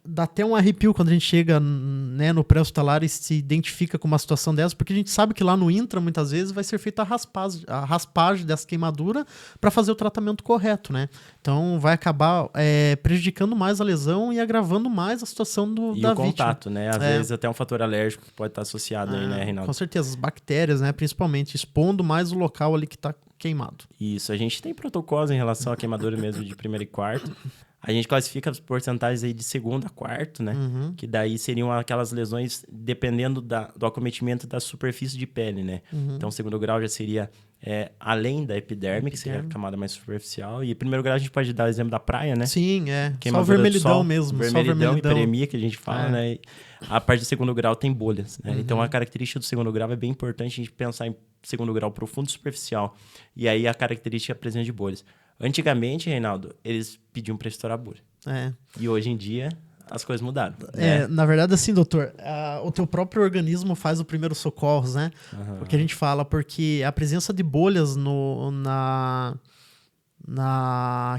Dá até um arrepio quando a gente chega, né, no pré-hospitalar e se identifica com uma situação dessa, porque a gente sabe que lá no intra, muitas vezes, vai ser feita a raspagem dessa queimadura para fazer o tratamento correto, né? Então, vai acabar prejudicando mais a lesão e agravando mais a situação da vítima. E o contato, né? Às vezes até um fator alérgico que pode estar associado aí, né, Reinaldo? Com certeza, as bactérias, né? Principalmente expondo mais o local ali que está queimado. Isso, a gente tem protocolos em relação à queimadura mesmo de 1º e 4º. A gente classifica as porcentagens aí de 2º a 4º, né? Uhum. Que daí seriam aquelas lesões dependendo do acometimento da superfície de pele, né? Uhum. Então, 2º grau já seria além da epiderme, que seria a camada mais superficial. E 1º grau a gente pode dar o exemplo da praia, né? Sim, Queimadura só o vermelhidão sol, mesmo. Vermelhidão, hiperemia, que a gente fala, né? E a parte do 2º grau tem bolhas, né? Então, a característica do 2º grau é bem importante a gente pensar em 2º grau profundo e superficial. E aí, a característica é a presença de bolhas. Antigamente, Reinaldo, eles pediam para estourar a bolha. E hoje em dia, as coisas mudaram. Né? Na verdade, assim, doutor, o teu próprio organismo faz o primeiro socorros, né? O que a gente fala, porque a presença de bolhas na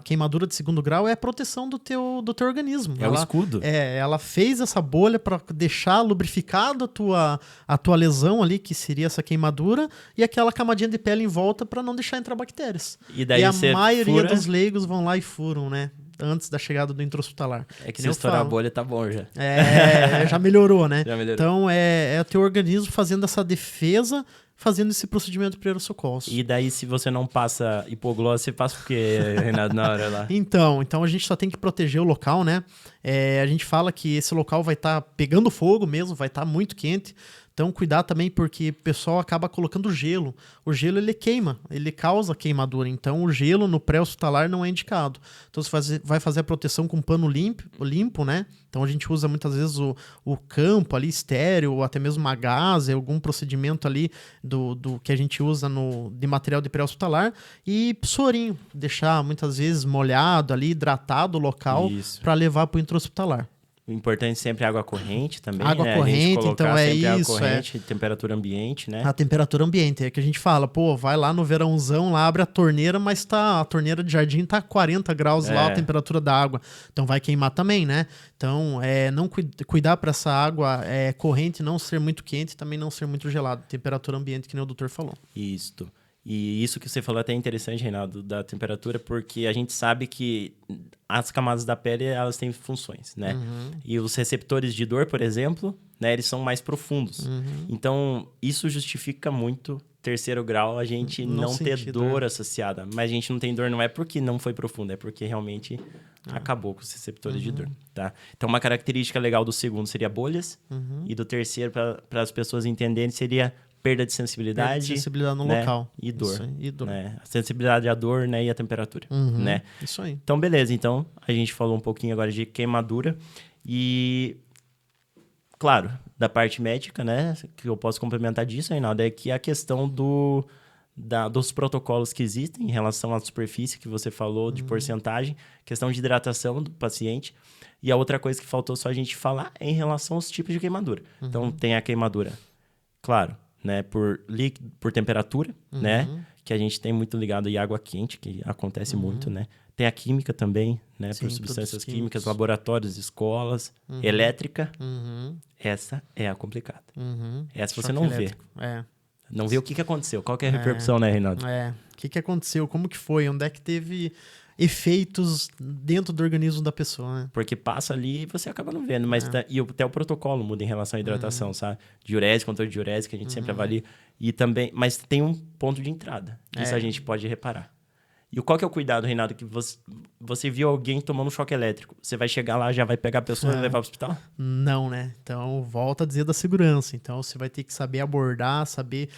queimadura de 2º grau é a proteção do teu organismo. O escudo. Ela fez essa bolha para deixar lubrificado a tua lesão ali, que seria essa queimadura, e aquela camadinha de pele em volta para não deixar entrar bactérias. E daí a maioria dos leigos vão lá e furam, né? Antes da chegada do intra-hospitalar. É que se estourar a bolha, tá bom já. Já melhorou, né? Já melhorou. Então, é o teu organismo fazendo essa defesa, fazendo esse procedimento de primeiro socorro. E daí, se você não passa hipoglose, você passa o quê, Renato, na hora lá? Então a gente só tem que proteger o local, né? A gente fala que esse local vai estar pegando fogo mesmo, vai estar muito quente. Então, cuidar também, porque o pessoal acaba colocando gelo. O gelo, ele queima, ele causa queimadura. Então, o gelo no pré-hospitalar não é indicado. Então, você vai fazer a proteção com pano limpo, né? Então, a gente usa muitas vezes o campo ali, estéreo, ou até mesmo uma gaze, algum procedimento ali do que a gente usa de material de pré-hospitalar. E sorinho, deixar muitas vezes molhado ali, hidratado o local, para levar para o intra-hospitalar. O importante sempre é água corrente também, água né? corrente, a gente colocar então sempre água isso. corrente, temperatura ambiente, né? A temperatura ambiente, é que a gente fala, vai lá no verãozão, lá abre a torneira, mas a torneira de jardim tá 40 graus lá, a temperatura da água. Então vai queimar também, né? Então, não cuidar para essa água corrente não ser muito quente e também não ser muito gelada. Temperatura ambiente, que nem o doutor falou. Isto. E isso que você falou é até interessante, Reinaldo, da temperatura, porque a gente sabe que as camadas da pele, elas têm funções, né? E os receptores de dor, por exemplo, né, eles são mais profundos. Então, isso justifica muito 3º grau a gente não ter dor associada. Mas a gente não tem dor não é porque não foi profundo, é porque realmente acabou com os receptores de dor, tá? Então, uma característica legal do 2º seria bolhas, e do 3º, para as pessoas entenderem, seria perda de sensibilidade, no né? local. E dor. Isso aí, e dor. Né? A sensibilidade à dor, né? E a temperatura, né? Isso aí. Então, beleza. Então, a gente falou um pouquinho agora de queimadura. E, claro, da parte médica, né? Que eu posso complementar disso, Reinaldo, é que a questão dos protocolos que existem em relação à superfície que você falou, de porcentagem, questão de hidratação do paciente. E a outra coisa que faltou só a gente falar é em relação aos tipos de queimadura. Então, tem a queimadura, claro, né, por temperatura, né, que a gente tem muito ligado em água quente, que acontece muito, né? Tem a química também, né? Sim, Por substâncias produtos químicas, químicos. laboratórios, escolas, elétrica. Uhum. Essa é a complicada. Uhum. Essa você Choque não elétrico. vê. Não vê o que aconteceu. Qual que é a repercussão, né, Reinaldo? O que aconteceu? Como que foi? Onde é que teve efeitos dentro do organismo da pessoa, né? Porque passa ali e você acaba não vendo. Mas e até o protocolo muda em relação à hidratação, sabe? Diurese, controle de diurese, que a gente sempre avalia. E também, mas tem um ponto de entrada. Que isso a gente pode reparar. E qual que é o cuidado, Reinaldo? Que você viu alguém tomando um choque elétrico. Você vai chegar lá, já vai pegar a pessoa e levar para o hospital? Não, né? Então, volta a dizer da segurança. Então, você vai ter que saber abordar, saber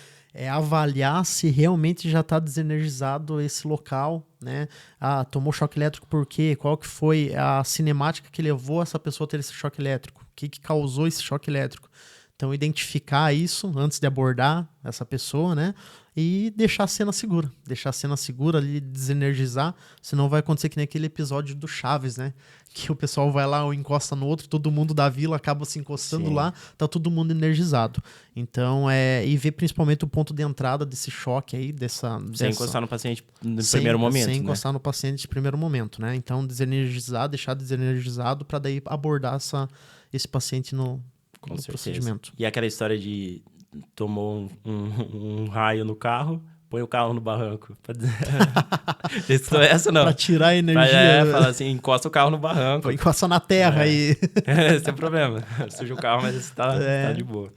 avaliar se realmente já está desenergizado esse local, né? Ah, tomou choque elétrico por quê? Qual que foi a cinemática que levou essa pessoa a ter esse choque elétrico? O que causou esse choque elétrico? Então, identificar isso antes de abordar essa pessoa, né? E deixar a cena segura. Deixar a cena segura ali, desenergizar. Senão vai acontecer que nem aquele episódio do Chaves, né? Que o pessoal vai lá, um encosta no outro, todo mundo da vila acaba se encostando lá, tá todo mundo energizado. Então, e ver principalmente o ponto de entrada desse choque aí, Sem encostar no paciente no primeiro momento, sem né? encostar no paciente de primeiro momento, né? Então, desenergizar, deixar desenergizado para daí abordar esse paciente no procedimento. E aquela história de tomou um raio no carro, põe o carro no barranco. Testou essa ou não? Pra tirar a energia. Fala assim, encosta o carro no barranco. Encosta na terra aí. Esse é o problema. Suja o carro, mas você tá de boa.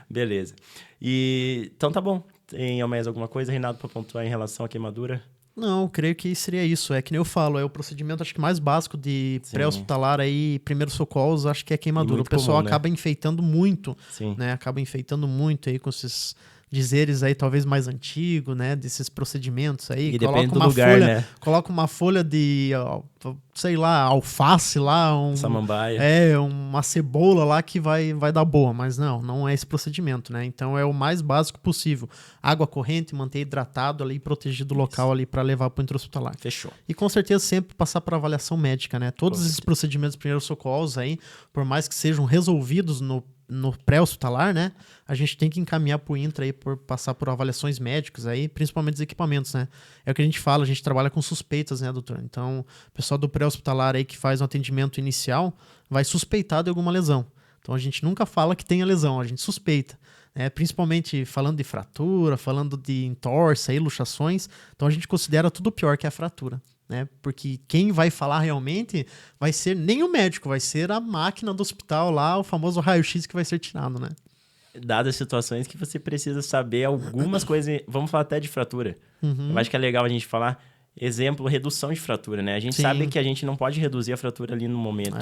Beleza. Então tá bom. Tem mais alguma coisa, Reinaldo, para pontuar em relação à queimadura? Não, eu creio que seria isso. É que nem eu falo, é o procedimento acho que mais básico de pré-hospitalar aí, primeiros socorros, acho que é queimadura. O pessoal comum, acaba enfeitando muito, Sim. né? Acaba enfeitando muito aí com esses dizeres aí talvez mais antigos, né? Desses procedimentos aí. E depende do lugar, né? Coloca uma folha de, sei lá, alface lá. Samambaia. Uma cebola lá que vai dar boa. Mas não é esse procedimento, né? Então é o mais básico possível. Água corrente, manter hidratado ali, protegido o local ali para levar para o intra-hospitalar. Fechou. E com certeza sempre passar para avaliação médica, né? Todos esses procedimentos de primeiros socorros aí, por mais que sejam resolvidos no pré-hospitalar, né? A gente tem que encaminhar para o intra aí, passar por avaliações médicas aí, principalmente dos equipamentos, né? É o que a gente fala, a gente trabalha com suspeitas, né, doutor? Então, o pessoal do pré-hospitalar aí que faz um atendimento inicial vai suspeitar de alguma lesão. Então, a gente nunca fala que tenha lesão, a gente suspeita. Principalmente falando de fratura, falando de entorse, aí, luxações. Então, a gente considera tudo pior que a fratura. Né? Porque quem vai falar realmente vai ser nem o médico, vai ser a máquina do hospital lá, o famoso raio-x que vai ser tirado, né? Dadas situações que você precisa saber algumas coisas, vamos falar até de fratura. Eu acho que é legal a gente falar, exemplo, redução de fratura, né? A gente sabe que a gente não pode reduzir a fratura ali no momento,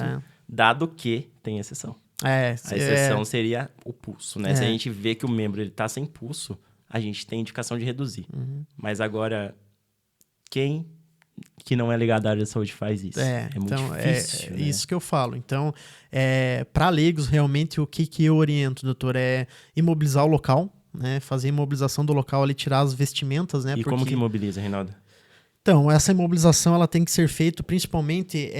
dado que tem exceção. A exceção seria o pulso, né? Se a gente vê que o membro ele tá sem pulso, a gente tem indicação de reduzir. Mas agora, quem que não é ligado à área da saúde faz isso? É muito difícil. É isso que eu falo. Então, para leigos, realmente, o que eu oriento, doutor, é imobilizar o local, né? Fazer a imobilização do local ali, tirar as vestimentas, né? E como que imobiliza, Reinaldo? Então, essa imobilização ela tem que ser feita principalmente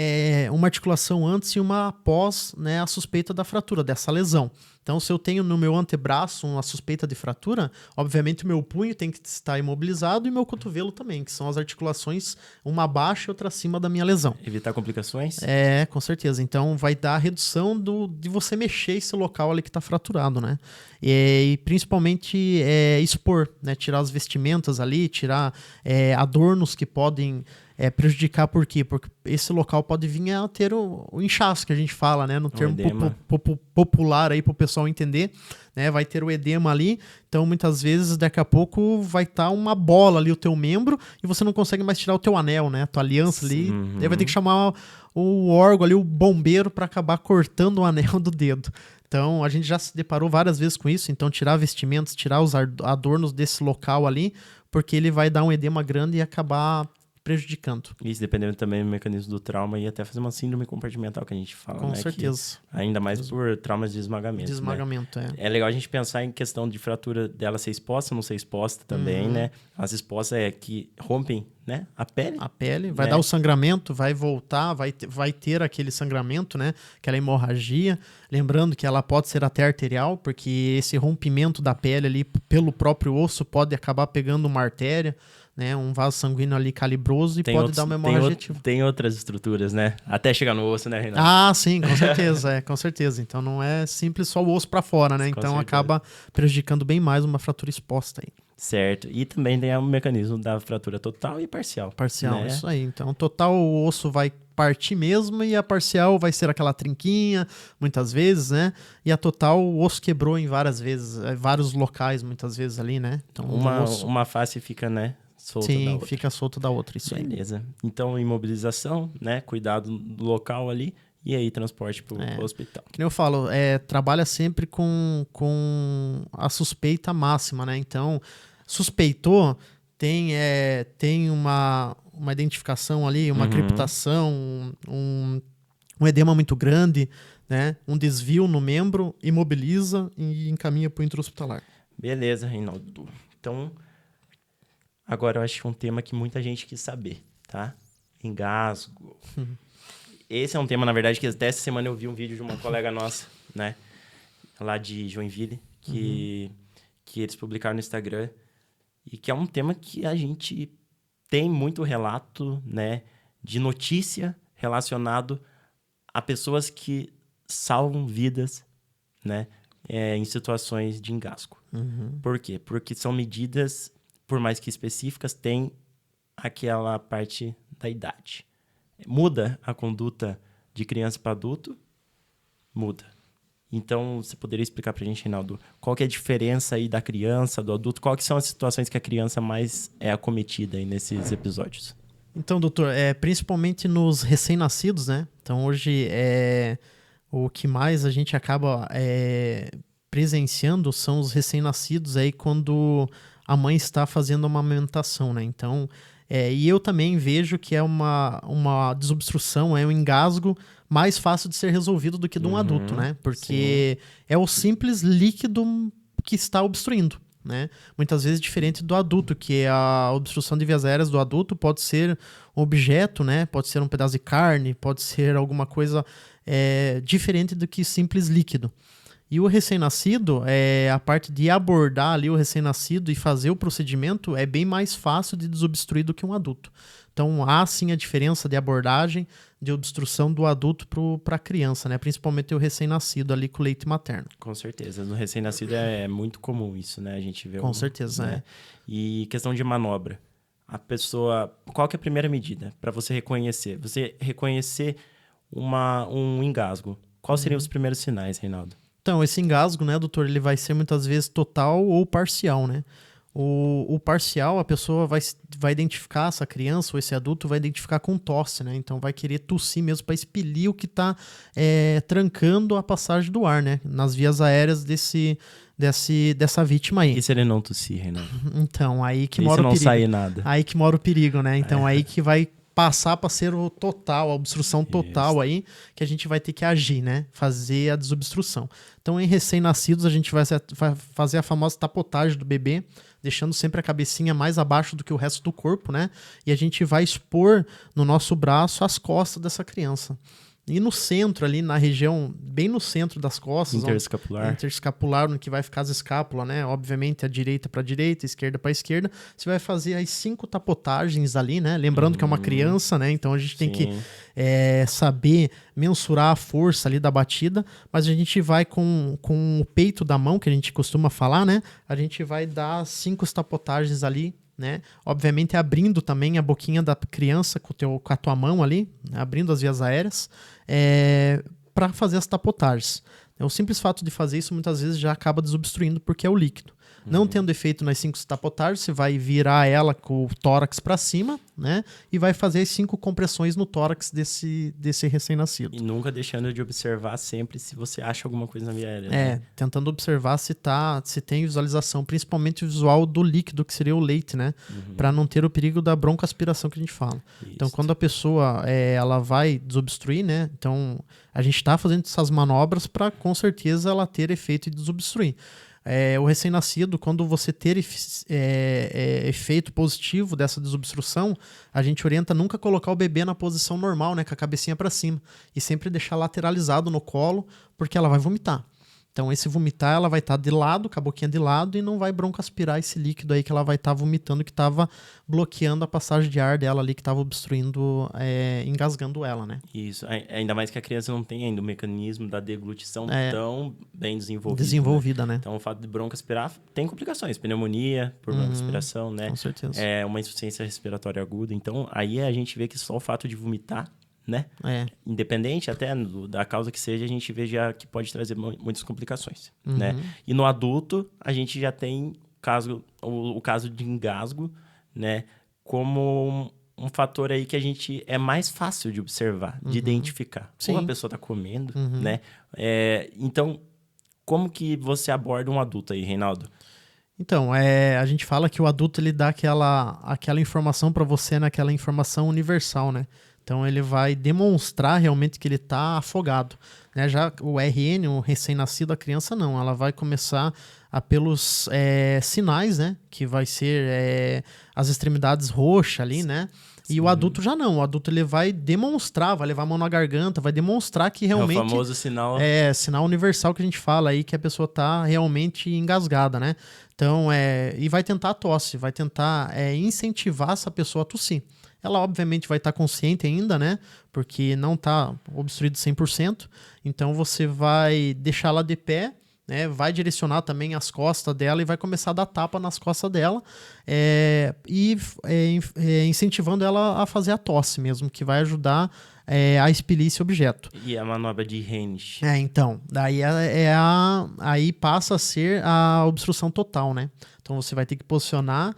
uma articulação antes e uma após, né, a suspeita da fratura, dessa lesão. Então, se eu tenho no meu antebraço uma suspeita de fratura, obviamente o meu punho tem que estar imobilizado e o meu cotovelo também, que são as articulações, uma abaixo e outra acima da minha lesão. Evitar complicações? Com certeza. Então, vai dar a redução de você mexer esse local ali que está fraturado, né? E principalmente expor, né? Tirar as vestimentas ali, tirar adornos que podem prejudicar. Por quê? Porque esse local pode vir a ter o inchaço que a gente fala, né? No termo popular aí para o pessoal entender, né? Vai ter o edema ali, então muitas vezes daqui a pouco vai estar uma bola ali o teu membro e você não consegue mais tirar o teu anel, né? A tua aliança ali, daí vai ter que chamar o órgão ali, o bombeiro, para acabar cortando o anel do dedo. Então, a gente já se deparou várias vezes com isso. Então, tirar vestimentos, tirar os adornos desse local ali, porque ele vai dar um edema grande e acabar prejudicando. Isso, dependendo também do mecanismo do trauma e até fazer uma síndrome compartimental que a gente fala, Com certeza. Que, ainda mais por traumas de esmagamento. De esmagamento, né? É legal a gente pensar em questão de fratura dela ser exposta ou não ser exposta também, né? As expostas que rompem, né? A pele. A pele, vai dar o sangramento, vai voltar, vai ter aquele sangramento, né? Aquela hemorragia. Lembrando que ela pode ser até arterial, porque esse rompimento da pele ali pelo próprio osso pode acabar pegando uma artéria, né? Um vaso sanguíneo ali calibroso e pode dar uma hemorragia ativa. Tem outras estruturas, né? Até chegar no osso, né, Reinaldo? Ah, sim, com certeza, com certeza. Então não é simples só o osso para fora, né? Com Então certeza. acaba prejudicando bem mais uma fratura exposta aí. Certo. E também tem o mecanismo da fratura total e parcial. Parcial, né? isso aí. Então, total, o osso vai partir mesmo e a parcial vai ser aquela trinquinha, muitas vezes, né? E a total, o osso quebrou em várias vezes, vários locais, muitas vezes ali, né? Então, uma face fica, né, solta da sim, outra. fica solta da outra, isso aí. Beleza. Então, imobilização, né, cuidado do local ali e aí transporte pro hospital. Que nem eu falo, trabalha sempre com a suspeita máxima, né? Então, suspeitou, tem uma identificação ali, uma crepitação, um edema muito grande, né? Um desvio no membro, imobiliza e encaminha para o intra-hospitalar. Beleza, Reinaldo. Então, agora eu acho que é um tema que muita gente quis saber, tá? Engasgo. Esse é um tema, na verdade, que até essa semana eu vi um vídeo de uma colega nossa, né? Lá de Joinville, que eles publicaram no Instagram. E que é um tema que a gente tem muito relato, né? De notícia relacionado a pessoas que salvam vidas, né? Em situações de engasgo. Por quê? Porque são medidas, por mais que específicas, tem aquela parte da idade. Muda a conduta de criança para adulto? Muda. Então, você poderia explicar para a gente, Reinaldo, qual que é a diferença aí da criança, do adulto? Quais são as situações que a criança mais é acometida aí nesses episódios? Então, doutor, principalmente nos recém-nascidos, né? Então, hoje, o que mais a gente acaba presenciando são os recém-nascidos aí quando a mãe está fazendo uma amamentação, né? Então, e eu também vejo que é uma desobstrução, um engasgo mais fácil de ser resolvido do que de um adulto, né? Porque é o simples líquido que está obstruindo, né? Muitas vezes diferente do adulto, que a obstrução de vias aéreas do adulto pode ser um objeto, né? Pode ser um pedaço de carne, pode ser alguma coisa diferente do que simples líquido. E o recém-nascido, a parte de abordar ali o recém-nascido e fazer o procedimento é bem mais fácil de desobstruir do que um adulto. Então, há sim a diferença de abordagem, de obstrução do adulto para a criança, né? Principalmente o recém-nascido ali com leite materno. Com certeza. No recém-nascido é muito comum isso, né? A gente vê. Com certeza, né? E questão de manobra. A pessoa... Qual que é a primeira medida para você reconhecer? Você reconhecer um engasgo. Quais seriam os primeiros sinais, Reinaldo? Então, esse engasgo, né, doutor, ele vai ser muitas vezes total ou parcial, né? O parcial, a pessoa vai identificar, essa criança ou esse adulto vai identificar com tosse, né? Então, vai querer tossir mesmo para expelir o que está trancando a passagem do ar, né? Nas vias aéreas dessa vítima aí. E se ele não tossir, Reinaldo? Então, aí que e mora se o não perigo. sair nada? Aí que mora o perigo, né? Então, aí que vai passar para ser o total, a obstrução total aí, que a gente vai ter que agir, né? Fazer a desobstrução. Então, em recém-nascidos, a gente vai fazer a famosa tapotagem do bebê, deixando sempre a cabecinha mais abaixo do que o resto do corpo, né? E a gente vai expor no nosso braço as costas dessa criança. E no centro ali, na região, bem no centro das costas... Interescapular. Interescapular, no que vai ficar as escápulas, né? Obviamente, a direita para direita, a esquerda para esquerda. Você vai fazer as 5 tapotagens ali, né? Lembrando que é uma criança, né? Então, a gente tem que saber mensurar a força ali da batida. Mas a gente vai com o peito da mão, que a gente costuma falar, né? A gente vai dar 5 tapotagens ali, né? Obviamente abrindo também a boquinha da criança com a tua mão ali, né? Abrindo as vias aéreas, para fazer as tapotagens. O simples fato de fazer isso muitas vezes já acaba desobstruindo porque é o líquido. Não tendo efeito nas 5 tapotagens, você vai virar ela com o tórax para cima, né? E vai fazer as 5 compressões no tórax desse recém-nascido. E nunca deixando de observar sempre se você acha alguma coisa na via aérea. Né? Tentando observar se tem visualização, principalmente o visual do líquido, que seria o leite, né? Para não ter o perigo da broncoaspiração que a gente fala. Isso. Então, quando a pessoa ela vai desobstruir, né? Então, a gente está fazendo essas manobras para, com certeza, ela ter efeito de desobstruir. O recém-nascido, quando você ter efeito positivo dessa desobstrução, a gente orienta nunca colocar o bebê na posição normal, né, com a cabecinha para cima, e sempre deixar lateralizado no colo, porque ela vai vomitar. Então, esse vomitar, ela vai estar de lado, com a boquinha de lado, e não vai broncoaspirar esse líquido aí que ela vai estar vomitando, que estava bloqueando a passagem de ar dela ali, que estava obstruindo, engasgando ela, né? Isso, ainda mais que a criança não tem ainda o mecanismo da deglutição tão bem desenvolvido. Desenvolvida, né? Então, o fato de broncoaspirar tem complicações, pneumonia por broncoaspiração, né? Com certeza. Uma insuficiência respiratória aguda. Então, aí a gente vê que só o fato de vomitar, né? Independente até da causa que seja, a gente vê já que pode trazer muitas complicações, né? E no adulto, a gente já tem o caso de engasgo, né? Como um fator aí que a gente é mais fácil de observar, de identificar. Sim. Como a pessoa está comendo, né? Então, como que você aborda um adulto aí, Reinaldo? Então, a gente fala que o adulto ele dá aquela informação para você, naquela informação universal, né? Então, ele vai demonstrar realmente que ele está afogado, né? Já o RN, o recém-nascido, a criança não. Ela vai começar pelos sinais, né? Que vai ser as extremidades roxas ali, né? E o adulto já não. O adulto ele vai demonstrar, vai levar a mão na garganta, vai demonstrar que realmente... É o famoso sinal... sinal universal que a gente fala aí, que a pessoa está realmente engasgada, né? Então, e vai tentar a tosse, vai tentar incentivar essa pessoa a tossir. Ela, obviamente, vai estar consciente ainda, né? Porque não está obstruído 100%. Então, você vai deixar ela de pé, né? Vai direcionar também as costas dela e vai começar a dar tapa nas costas dela incentivando ela a fazer a tosse mesmo, que vai ajudar a expelir esse objeto. E a manobra de Hennig. Então, daí aí passa a ser a obstrução total, né? Então você vai ter que posicionar.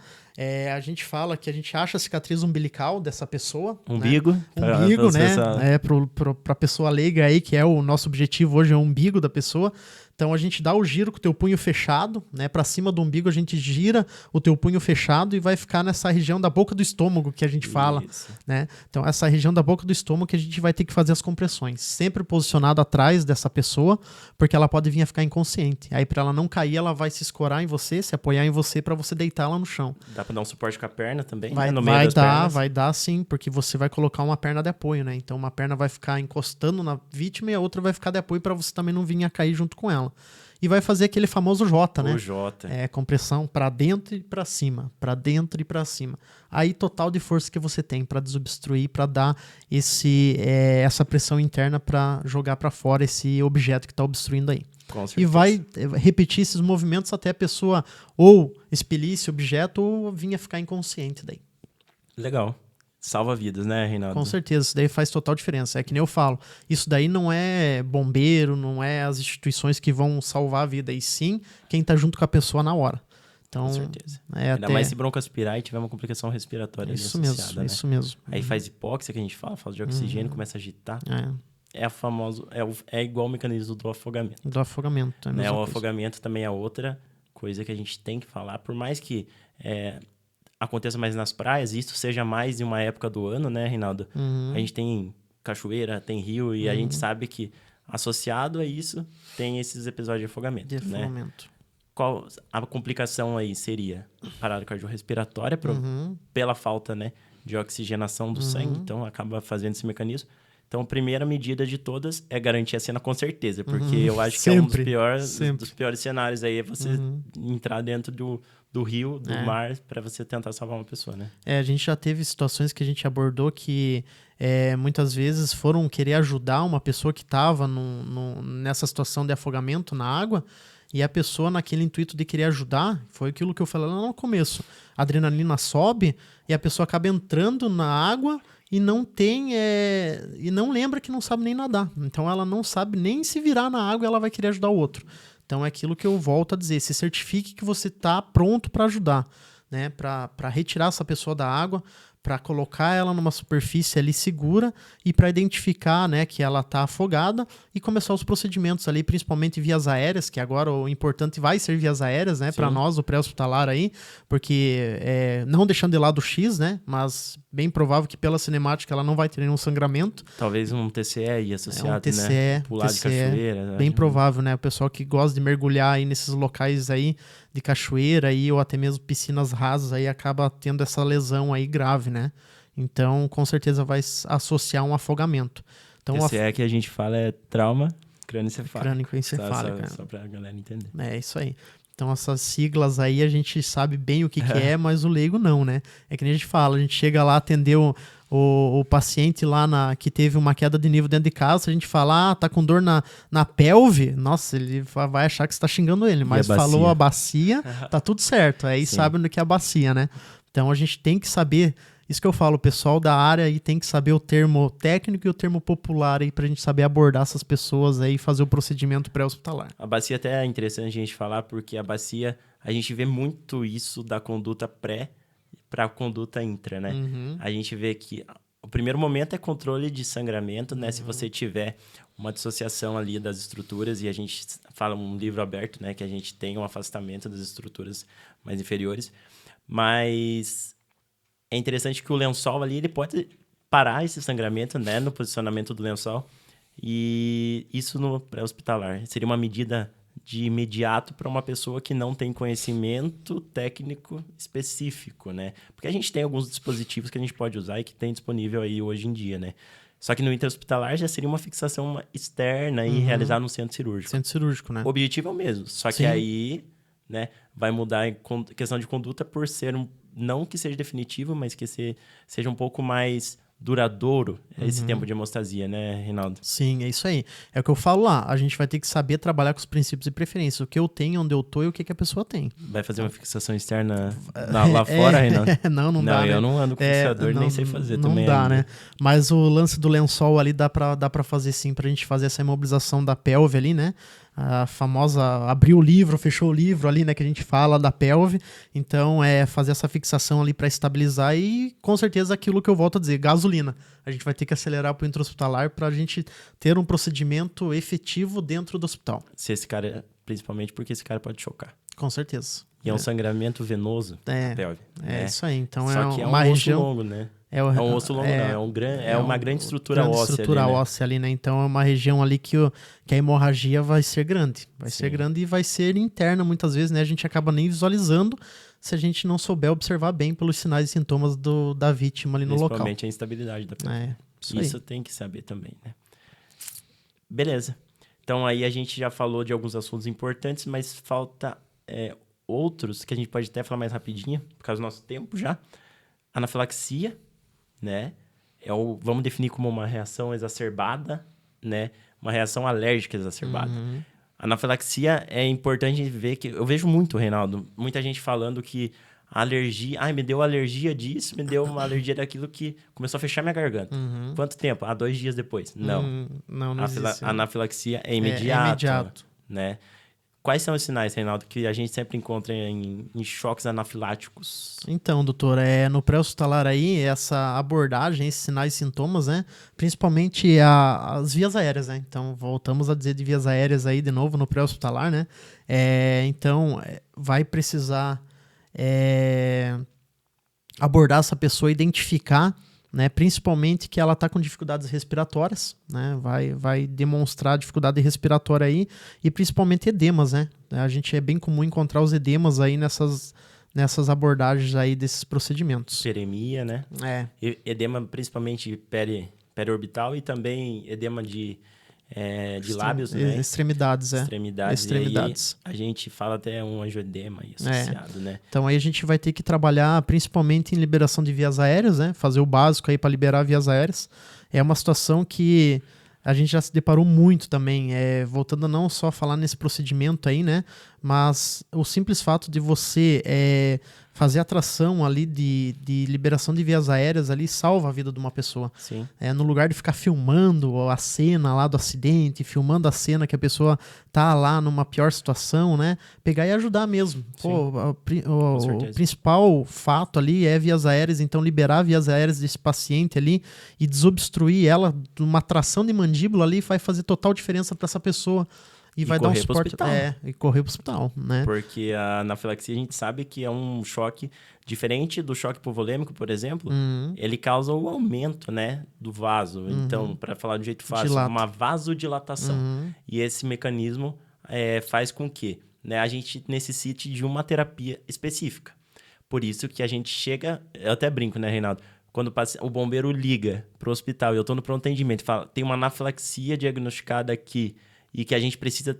A gente fala que a gente acha a cicatriz umbilical dessa pessoa. Umbigo. Né? Umbigo, né? Para a pessoa leiga aí, que é o nosso objetivo hoje, é o umbigo da pessoa. Então a gente dá o giro com o teu punho fechado, né? Para cima do umbigo a gente gira o teu punho fechado e vai ficar nessa região da boca do estômago que a gente fala, né? Então essa região da boca do estômago que a gente vai ter que fazer as compressões, sempre posicionado atrás dessa pessoa, porque ela pode vir a ficar inconsciente. Aí para ela não cair, ela vai se escorar em você, se apoiar em você para você deitar ela no chão. Dá para dar um suporte com a perna também, vai, né? No meio das pernas. Vai dar sim, porque você vai colocar uma perna de apoio, né? Então uma perna vai ficar encostando na vítima e a outra vai ficar de apoio para você também não vir a cair junto com ela. E vai fazer aquele famoso J, né? O J. Compressão para dentro e para cima, para dentro e para cima. Aí total de força que você tem para desobstruir, para dar essa pressão interna para jogar para fora esse objeto que está obstruindo aí. E vai repetir esses movimentos até a pessoa ou expelir esse objeto ou vir a ficar inconsciente daí. Legal. Salva vidas, né, Reinaldo? Com certeza, isso daí faz total diferença. É que nem eu falo, isso daí não é bombeiro, não é as instituições que vão salvar a vida, e sim quem tá junto com a pessoa na hora. Então, com certeza. Ainda mais se broncoaspirar e tiver uma complicação respiratória associada, né? Isso mesmo. Aí faz hipóxia, que a gente fala, falta de oxigênio, começa a agitar. É igual o mecanismo do afogamento. Do afogamento, né? O afogamento também é outra coisa que a gente tem que falar, por mais que... aconteça mais nas praias, isso seja mais em uma época do ano, né, Reinaldo? A gente tem cachoeira, tem rio, e a gente sabe que associado a isso tem esses episódios de afogamento. Né? Qual a complicação aí seria? Parada cardiorrespiratória pela falta, né, de oxigenação do sangue, então acaba fazendo esse mecanismo. Então, a primeira medida de todas é garantir a cena com certeza, porque eu acho que é um dos piores cenários aí, é você entrar dentro do rio, do mar, para você tentar salvar uma pessoa, né? A gente já teve situações que a gente abordou que muitas vezes foram querer ajudar uma pessoa que estava nessa situação de afogamento na água, e a pessoa, naquele intuito de querer ajudar, foi aquilo que eu falei lá no começo. A adrenalina sobe e a pessoa acaba entrando na água e não lembra que não sabe nem nadar. Então ela não sabe nem se virar na água e ela vai querer ajudar o outro. Então é aquilo que eu volto a dizer, se certifique que você está pronto para ajudar, né? Para retirar essa pessoa da água, para colocar ela numa superfície ali segura e para identificar, né, que ela está afogada e começar os procedimentos ali, principalmente vias aéreas, que agora o importante vai ser vias aéreas, né, para nós, o pré-hospitalar aí, porque não deixando de lado o X, né, mas bem provável que pela cinemática ela não vai ter nenhum sangramento. Talvez um TCE aí associado, TCE, né? Pular de cachoeira. Bem provável, né? O pessoal que gosta de mergulhar aí nesses locais aí de cachoeira aí, ou até mesmo piscinas rasas aí, acaba tendo essa lesão aí grave, né? Então, com certeza vai associar um afogamento. Então, TCE que a gente fala é trauma Crânioencefálico. Crânioencefálico, Só pra galera entender. É isso aí. Então, essas siglas aí a gente sabe bem o que é, mas o leigo não, né? É que nem a gente fala, a gente chega lá, atendeu o paciente lá que teve uma queda de nível dentro de casa, a gente fala, tá com dor na pelve, nossa, ele vai achar que você tá xingando ele, mas falou a bacia, tá tudo certo. Aí sabe o que é a bacia, né? Então, a gente tem que saber... Isso que eu falo, o pessoal da área aí tem que saber o termo técnico e o termo popular aí pra gente saber abordar essas pessoas aí e fazer o procedimento pré-hospitalar. A bacia até é interessante a gente falar, porque a bacia, a gente vê muito isso da conduta pré para a conduta intra, né? A gente vê que o primeiro momento é controle de sangramento, né? Se você tiver uma dissociação ali das estruturas, e a gente fala um livro aberto, né? Que a gente tem um afastamento das estruturas mais inferiores, mas... É interessante que o lençol ali, ele pode parar esse sangramento, né, no posicionamento do lençol. E isso no pré-hospitalar. Seria uma medida de imediato para uma pessoa que não tem conhecimento técnico específico, né? Porque a gente tem alguns dispositivos que a gente pode usar e que tem disponível aí hoje em dia, né? Só que no intra-hospitalar já seria uma fixação externa e realizada no centro cirúrgico. Centro cirúrgico, né? O objetivo é o mesmo, só que aí, né, vai mudar em questão de conduta por ser não que seja definitivo, mas que seja um pouco mais duradouro esse tempo de hemostasia, né, Reinaldo? Sim, é isso aí. É o que eu falo lá. A gente vai ter que saber trabalhar com os princípios e preferências. O que eu tenho, onde eu tô e o que a pessoa tem. Vai fazer uma fixação externa lá fora, Reinaldo? Não dá, eu né? não ando com fixador, nem sei fazer também. Não dá, ainda. né? Mas o lance do lençol ali dá pra fazer sim, pra gente fazer essa imobilização da pelve ali, né? A famosa abriu o livro, fechou o livro ali, né? Que a gente fala da pelve. Então, é fazer essa fixação ali pra estabilizar e, com certeza, aquilo que eu volto a dizer, gasolina. A gente vai ter que acelerar pro intra-hospitalar pra gente ter um procedimento efetivo dentro do hospital. Se esse cara, principalmente porque esse cara pode chocar. Com certeza. E é um sangramento venoso da pelve. É isso aí. Então, Só que é uma um região... osso longo, né? É um osso longo, não. Uma grande estrutura óssea ali, né? Então é uma região ali que a hemorragia vai ser grande. Vai ser grande e vai ser interna muitas vezes, né? A gente acaba nem visualizando se a gente não souber observar bem pelos sinais e sintomas da vítima ali no local. Principalmente a instabilidade da pelve. Isso tem que saber também, né? Beleza. Então aí a gente já falou de alguns assuntos importantes, mas falta outros que a gente pode até falar mais rapidinho, por causa do nosso tempo já. Anafilaxia, né? Vamos definir como uma reação exacerbada, né? Uma reação alérgica exacerbada. A anafilaxia é importante ver que... Eu vejo muito, Reinaldo, muita gente falando que a alergia... me deu alergia disso, me deu uma alergia daquilo que começou a fechar minha garganta. Quanto tempo? 2 dias depois. Não. Não existe. A anafilaxia é imediato. Né? Quais são os sinais, Reinaldo, que a gente sempre encontra em choques anafiláticos? Então, doutor, no pré-hospitalar aí, essa abordagem, esses sinais e sintomas, né? Principalmente as vias aéreas, né? Então, voltamos a dizer de vias aéreas aí de novo no pré-hospitalar, né? Então, vai precisar abordar essa pessoa, identificar, né, principalmente que ela está com dificuldades respiratórias, né, vai demonstrar dificuldade respiratória aí e principalmente edemas, né? A gente é bem comum encontrar os edemas aí nessas abordagens aí desses procedimentos. Peremia, né? Edema principalmente periorbital e também edema de lábios, né? Extremidades, Extremidades. E aí a gente fala até um angioedema aí associado, né? Então aí a gente vai ter que trabalhar principalmente em liberação de vias aéreas, né? Fazer o básico aí para liberar vias aéreas. É uma situação que a gente já se deparou muito também, voltando a não só falar nesse procedimento aí, né? Mas o simples fato de você fazer a tração ali de liberação de vias aéreas ali salva a vida de uma pessoa. Sim. No lugar de ficar filmando a cena lá do acidente, filmando a cena que a pessoa tá lá numa pior situação, né? Pegar e ajudar mesmo. Pô, o principal fato ali é vias aéreas, então liberar vias aéreas desse paciente ali e desobstruir ela, uma tração de mandíbula ali vai fazer total diferença para essa pessoa. E vai dar um suporte. E correr pro hospital, né? Porque a anafilaxia a gente sabe que é um choque diferente do choque hipovolêmico, por exemplo. Ele causa o aumento, né, do vaso. Então, para falar de um jeito fácil, uma vasodilatação. E esse mecanismo faz com que, né, a gente necessite de uma terapia específica. Por isso que a gente chega... Eu até brinco, né, Reinaldo? Quando o bombeiro liga pro hospital e eu tô no pronto atendimento e fala, tem uma anafilaxia diagnosticada aqui, e que a gente precisa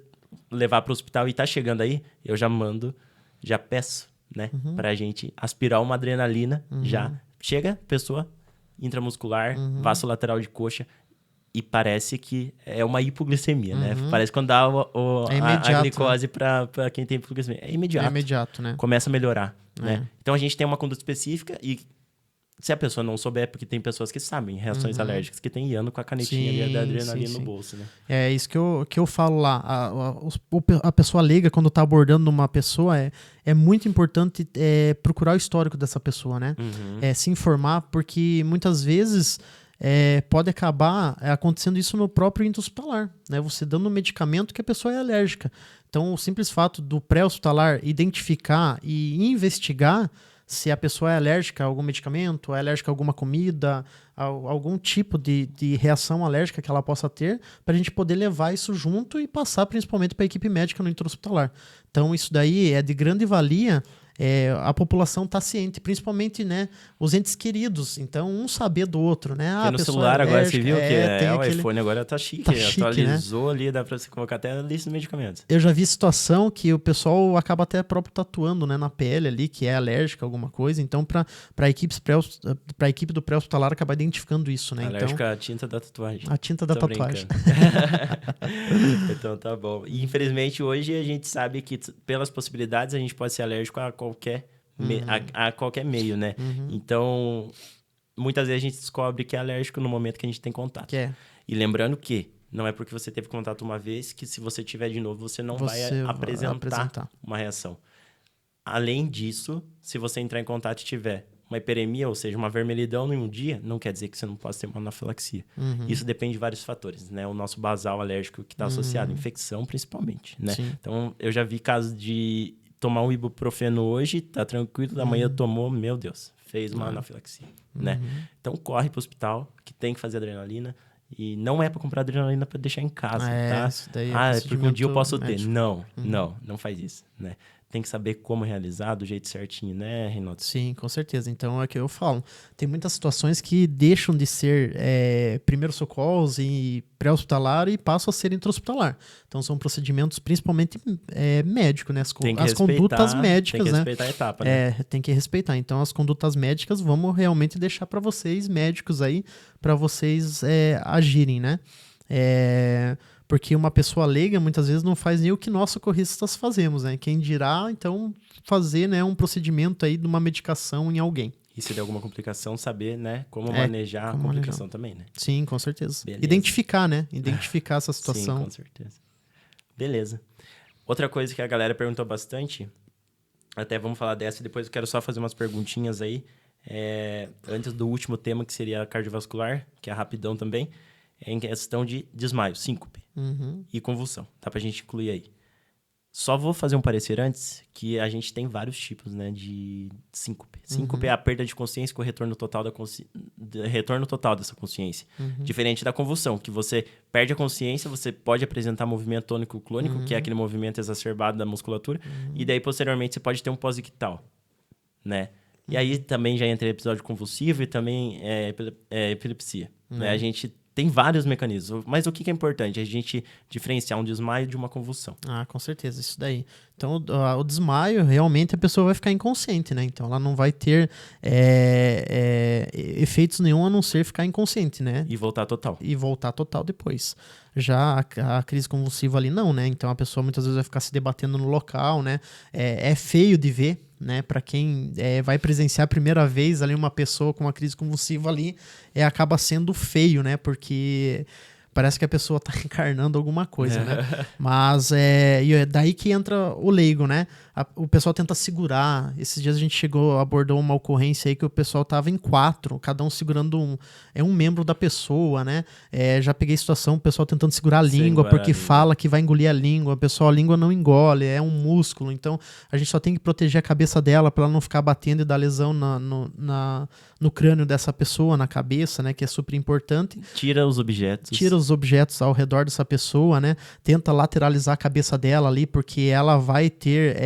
levar para o hospital e tá chegando aí, eu já peço, né? Pra gente aspirar uma adrenalina, já chega, pessoa intramuscular, vaso lateral de coxa, e parece que é uma hipoglicemia, né? Parece quando dá a glicose para quem tem hipoglicemia. É imediato. É imediato, né? Começa a melhorar, né? Então a gente tem uma conduta específica e se a pessoa não souber, porque tem pessoas que sabem, reações alérgicas, que tem indo com a canetinha ali da adrenalina no bolso, né? É isso que eu falo lá. A pessoa leiga, quando tá abordando uma pessoa, é muito importante procurar o histórico dessa pessoa, né? Se informar, porque muitas vezes pode acabar acontecendo isso no próprio intra-hospitalar, né? Você dando um medicamento que a pessoa é alérgica. Então, o simples fato do pré-hospitalar identificar e investigar se a pessoa é alérgica a algum medicamento, é alérgica a alguma comida, a algum tipo de reação alérgica que ela possa ter, para a gente poder levar isso junto e passar principalmente para a equipe médica no intra-hospitalar. Então, isso daí é de grande valia. A população está ciente, principalmente, né, os entes queridos. Então, um saber do outro, né? Porque no celular agora você viu que o aquele... iPhone agora tá chique, atualizou, né? Ali, dá para você colocar até a lista de medicamentos. Eu já vi situação que o pessoal acaba até próprio tatuando, né, na pele ali, que é alérgica a alguma coisa. Então, para a equipe do pré-hospitalar acabar identificando isso, né? Alérgica então, à tinta da tatuagem. A tinta da tatuagem. Então tá bom. E infelizmente hoje a gente sabe que pelas possibilidades a gente pode ser alérgico a qualquer meio, né? Então, muitas vezes a gente descobre que é alérgico no momento que a gente tem contato. E lembrando que não é porque você teve contato uma vez que se você tiver de novo, você não vai apresentar uma reação. Além disso, se você entrar em contato e tiver uma hiperemia, ou seja, uma vermelhidão em um dia, não quer dizer que você não possa ter uma anafilaxia. Isso depende de vários fatores, né? O nosso basal alérgico que está associado, infecção principalmente, né? Então, eu já vi casos de tomar um ibuprofeno hoje, tá tranquilo, da manhã tomou, meu Deus, fez uma anafilaxia, né? Então, corre pro hospital, que tem que fazer adrenalina, e não é para comprar adrenalina para deixar em casa, tá? Isso daí Porque um dia eu posso médico. ter. Não faz isso, né? Tem que saber como realizar do jeito certinho, né, Renato? Sim, com certeza. Então, é o que eu falo. Tem muitas situações que deixam de ser primeiros socorros e pré-hospitalar e passam a ser intra-hospitalar. Então, são procedimentos principalmente médicos, né? As condutas médicas, né? Tem que respeitar a etapa, né? Tem que respeitar. Então, as condutas médicas, vamos realmente deixar para vocês, médicos aí, para vocês agirem, né? Porque uma pessoa leiga, muitas vezes, não faz nem o que nós socorristas fazemos, né? Quem dirá, então, fazer, né, um procedimento aí de uma medicação em alguém. E se der alguma complicação, saber, né, como manejar a complicação também, né? Sim, com certeza. Beleza. Identificar, né? Identificar essa situação. Sim, com certeza. Beleza. Outra coisa que a galera perguntou bastante, até vamos falar dessa, e depois eu quero só fazer umas perguntinhas aí, antes do último tema, que seria cardiovascular, que é rapidão também, em questão de desmaio, síncope e convulsão. Dá pra gente incluir aí. Só vou fazer um parecer antes, que a gente tem vários tipos, né, de síncope. Síncope é a perda de consciência com o retorno total dessa consciência. Diferente da convulsão, que você perde a consciência, você pode apresentar movimento tônico-clônico, que é aquele movimento exacerbado da musculatura, e daí, posteriormente, você pode ter um pós-ictal, né? E aí também já entra episódio convulsivo e também epilepsia. Né? A gente tem vários mecanismos, mas o que é importante? A gente diferenciar um desmaio de uma convulsão. Ah, com certeza, isso daí. Então, o desmaio, realmente, a pessoa vai ficar inconsciente, né? Então, ela não vai ter efeitos nenhum a não ser ficar inconsciente, né? E voltar total depois. Já a crise convulsiva ali, não, né? Então, a pessoa muitas vezes vai ficar se debatendo no local, né? É feio de ver, né? Para quem vai presenciar a primeira vez ali uma pessoa com uma crise convulsiva ali, acaba sendo feio, né? Porque parece que a pessoa tá encarnando alguma coisa, né? Mas e é daí que entra o leigo, né? O pessoal tenta segurar. Esses dias a gente abordou uma ocorrência aí que o pessoal tava em 4, cada um segurando um membro da pessoa, né? Já peguei situação, o pessoal tentando segurar a língua, porque fala que vai engolir a língua. A língua não engole, é um músculo. Então, a gente só tem que proteger a cabeça dela para ela não ficar batendo e dar lesão no crânio dessa pessoa, na cabeça, né? Que é super importante. Tira os objetos ao redor dessa pessoa, né? Tenta lateralizar a cabeça dela ali, porque ela vai ter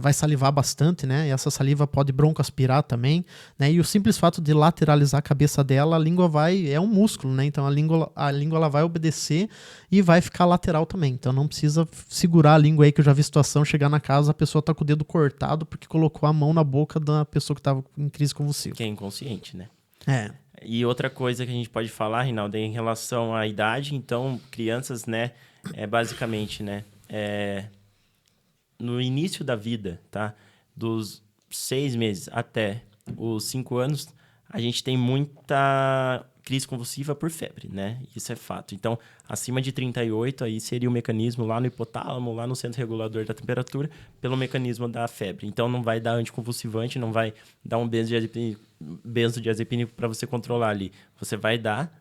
vai salivar bastante, né? E essa saliva pode broncoaspirar também, né? E o simples fato de lateralizar a cabeça dela, a língua é um músculo, né? Então a língua ela vai obedecer e vai ficar lateral também. Então não precisa segurar a língua aí, que eu já vi situação, chegar na casa, a pessoa tá com o dedo cortado porque colocou a mão na boca da pessoa que tava em crise convulsiva. Que é inconsciente, né? É. E outra coisa que a gente pode falar, Rinaldo, é em relação à idade. Então, crianças, né, basicamente, né, no início da vida, tá? Dos 6 meses até os 5 anos, a gente tem muita crise convulsiva por febre, né? Isso é fato. Então, acima de 38, aí seria o mecanismo lá no hipotálamo, lá no centro regulador da temperatura, pelo mecanismo da febre. Então, não vai dar anticonvulsivante, não vai dar um benzodiazepínico para você controlar ali. Você vai dar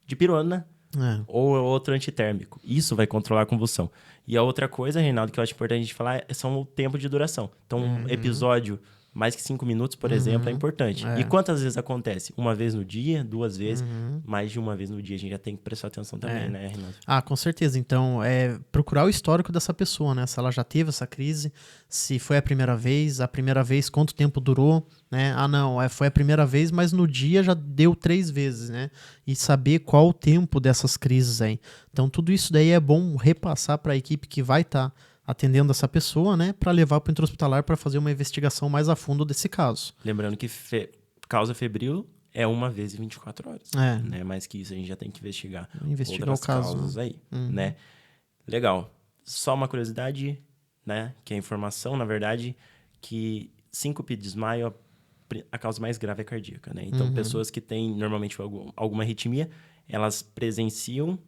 dipirona ou outro antitérmico. Isso vai controlar a convulsão. E a outra coisa, Reinaldo, que eu acho importante a gente falar, são o tempo de duração. Então, um episódio mais que 5 minutos, por exemplo, é importante. E quantas vezes acontece? Uma vez no dia, 2 vezes, mais de uma vez no dia. A gente já tem que prestar atenção também, né, Renato? Ah, com certeza. Então, procurar o histórico dessa pessoa, né? Se ela já teve essa crise, se foi a primeira vez, quanto tempo durou, né? Ah, não, foi a primeira vez, mas no dia já deu 3 vezes, né? E saber qual o tempo dessas crises aí. Então, tudo isso daí é bom repassar para a equipe que vai estar atendendo essa pessoa, né, para levar para o intra-hospitalar para fazer uma investigação mais a fundo desse caso. Lembrando que causa febril é uma vez em 24 horas. Né? Mais que isso, a gente já tem que investigar outras o caso causas aí, né? Legal. Só uma curiosidade, né, que é informação, na verdade, que síncope de desmaio, a causa mais grave é cardíaca, né? Então, pessoas que têm, normalmente, alguma arritmia, elas presenciam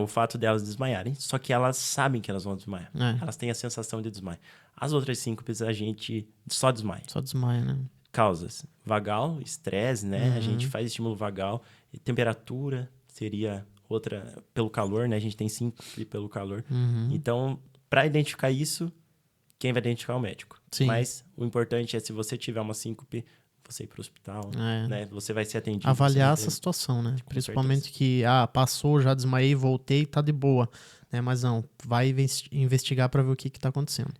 o fato delas desmaiarem, só que elas sabem que elas vão desmaiar. Elas têm a sensação de desmaio. As outras síncopes, a gente só desmaia. Só desmaia, né? Causas. Vagal, estresse, né? A gente faz estímulo vagal. E temperatura seria outra, pelo calor, né? A gente tem síncope pelo calor. Então, para identificar isso, quem vai identificar é o médico. Sim. Mas o importante é, se você tiver uma síncope, você ir para o hospital, né? Você vai ser atendido. Avaliar essa situação, né? Principalmente que, passou, já desmaiei, voltei, tá de boa. Né? Mas não, vai investigar para ver o que tá acontecendo.